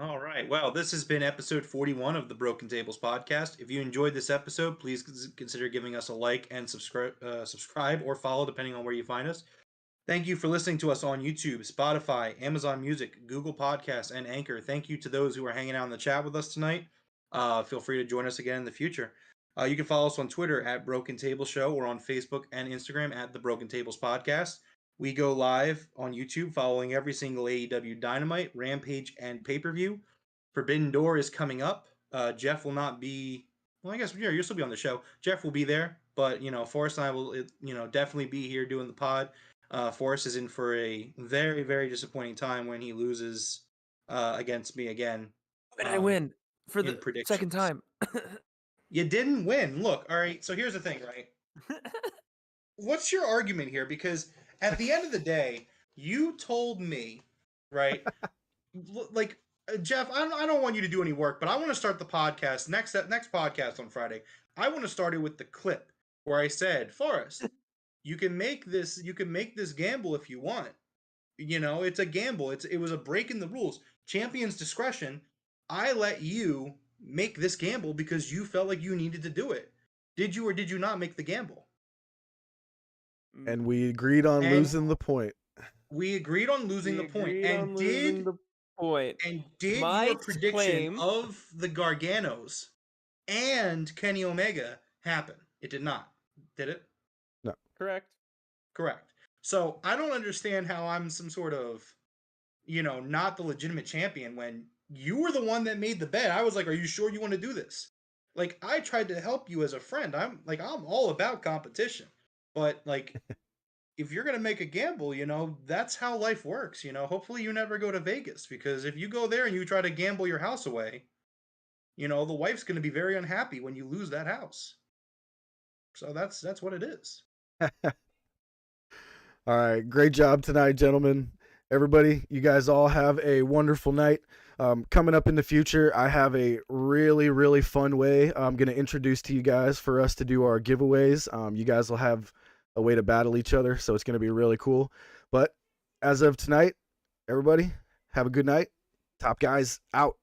Speaker 3: All right. Well, this has been episode 41 of the Broken Tables podcast. If you enjoyed this episode, please consider giving us a like and subscribe or follow, depending on where you find us. Thank you for listening to us on YouTube, Spotify, Amazon Music, Google Podcasts, and Anchor. Thank you to those who are hanging out in the chat with us tonight. Feel free to join us again in the future. You can follow us on Twitter at Broken Table Show or on Facebook and Instagram at the Broken Tables Podcast. We go live on YouTube following every single AEW Dynamite, Rampage, and pay-per-view. Forbidden Door is coming up. Jeff will not be... Well, I guess you'll still be on the show. Jeff will be there, but, Forrest and I will, definitely be here doing the pod. Forrest is in for a very, very disappointing time when he loses against me again.
Speaker 4: And I win for the second time.
Speaker 3: You didn't win. Look, all right, so here's the thing, right? What's your argument here? Because at the end of the day, you told me, right? Like, Jeff, I don't want you to do any work, but I want to start the podcast next podcast on Friday. I want to start it with the clip where I said, Forrest, you can make this gamble if you want. It's a gamble. It was a break in the rules. Champion's discretion. I let you make this gamble because you felt like you needed to do it. Did you or did you not make the gamble?
Speaker 2: And we agreed on losing the point.
Speaker 3: We agreed on losing the point. And did your prediction of the Garganos and Kenny Omega happen? It did not. Did it?
Speaker 2: No.
Speaker 4: Correct.
Speaker 3: So I don't understand how I'm some sort of, not the legitimate champion when you were the one that made the bet. I was like, are you sure you want to do this? Like, I tried to help you as a friend. I'm all about competition. But, like, if you're going to make a gamble, that's how life works. Hopefully you never go to Vegas, because if you go there and you try to gamble your house away, the wife's going to be very unhappy when you lose that house. So that's what it is.
Speaker 2: All right, great job tonight, gentlemen. Everybody, you guys all have a wonderful night. Coming up in the future, I have a really, really fun way I'm going to introduce to you guys for us to do our giveaways. You guys will have a way to battle each other, so it's going to be really cool. But as of tonight, everybody, have a good night. Top Guys out.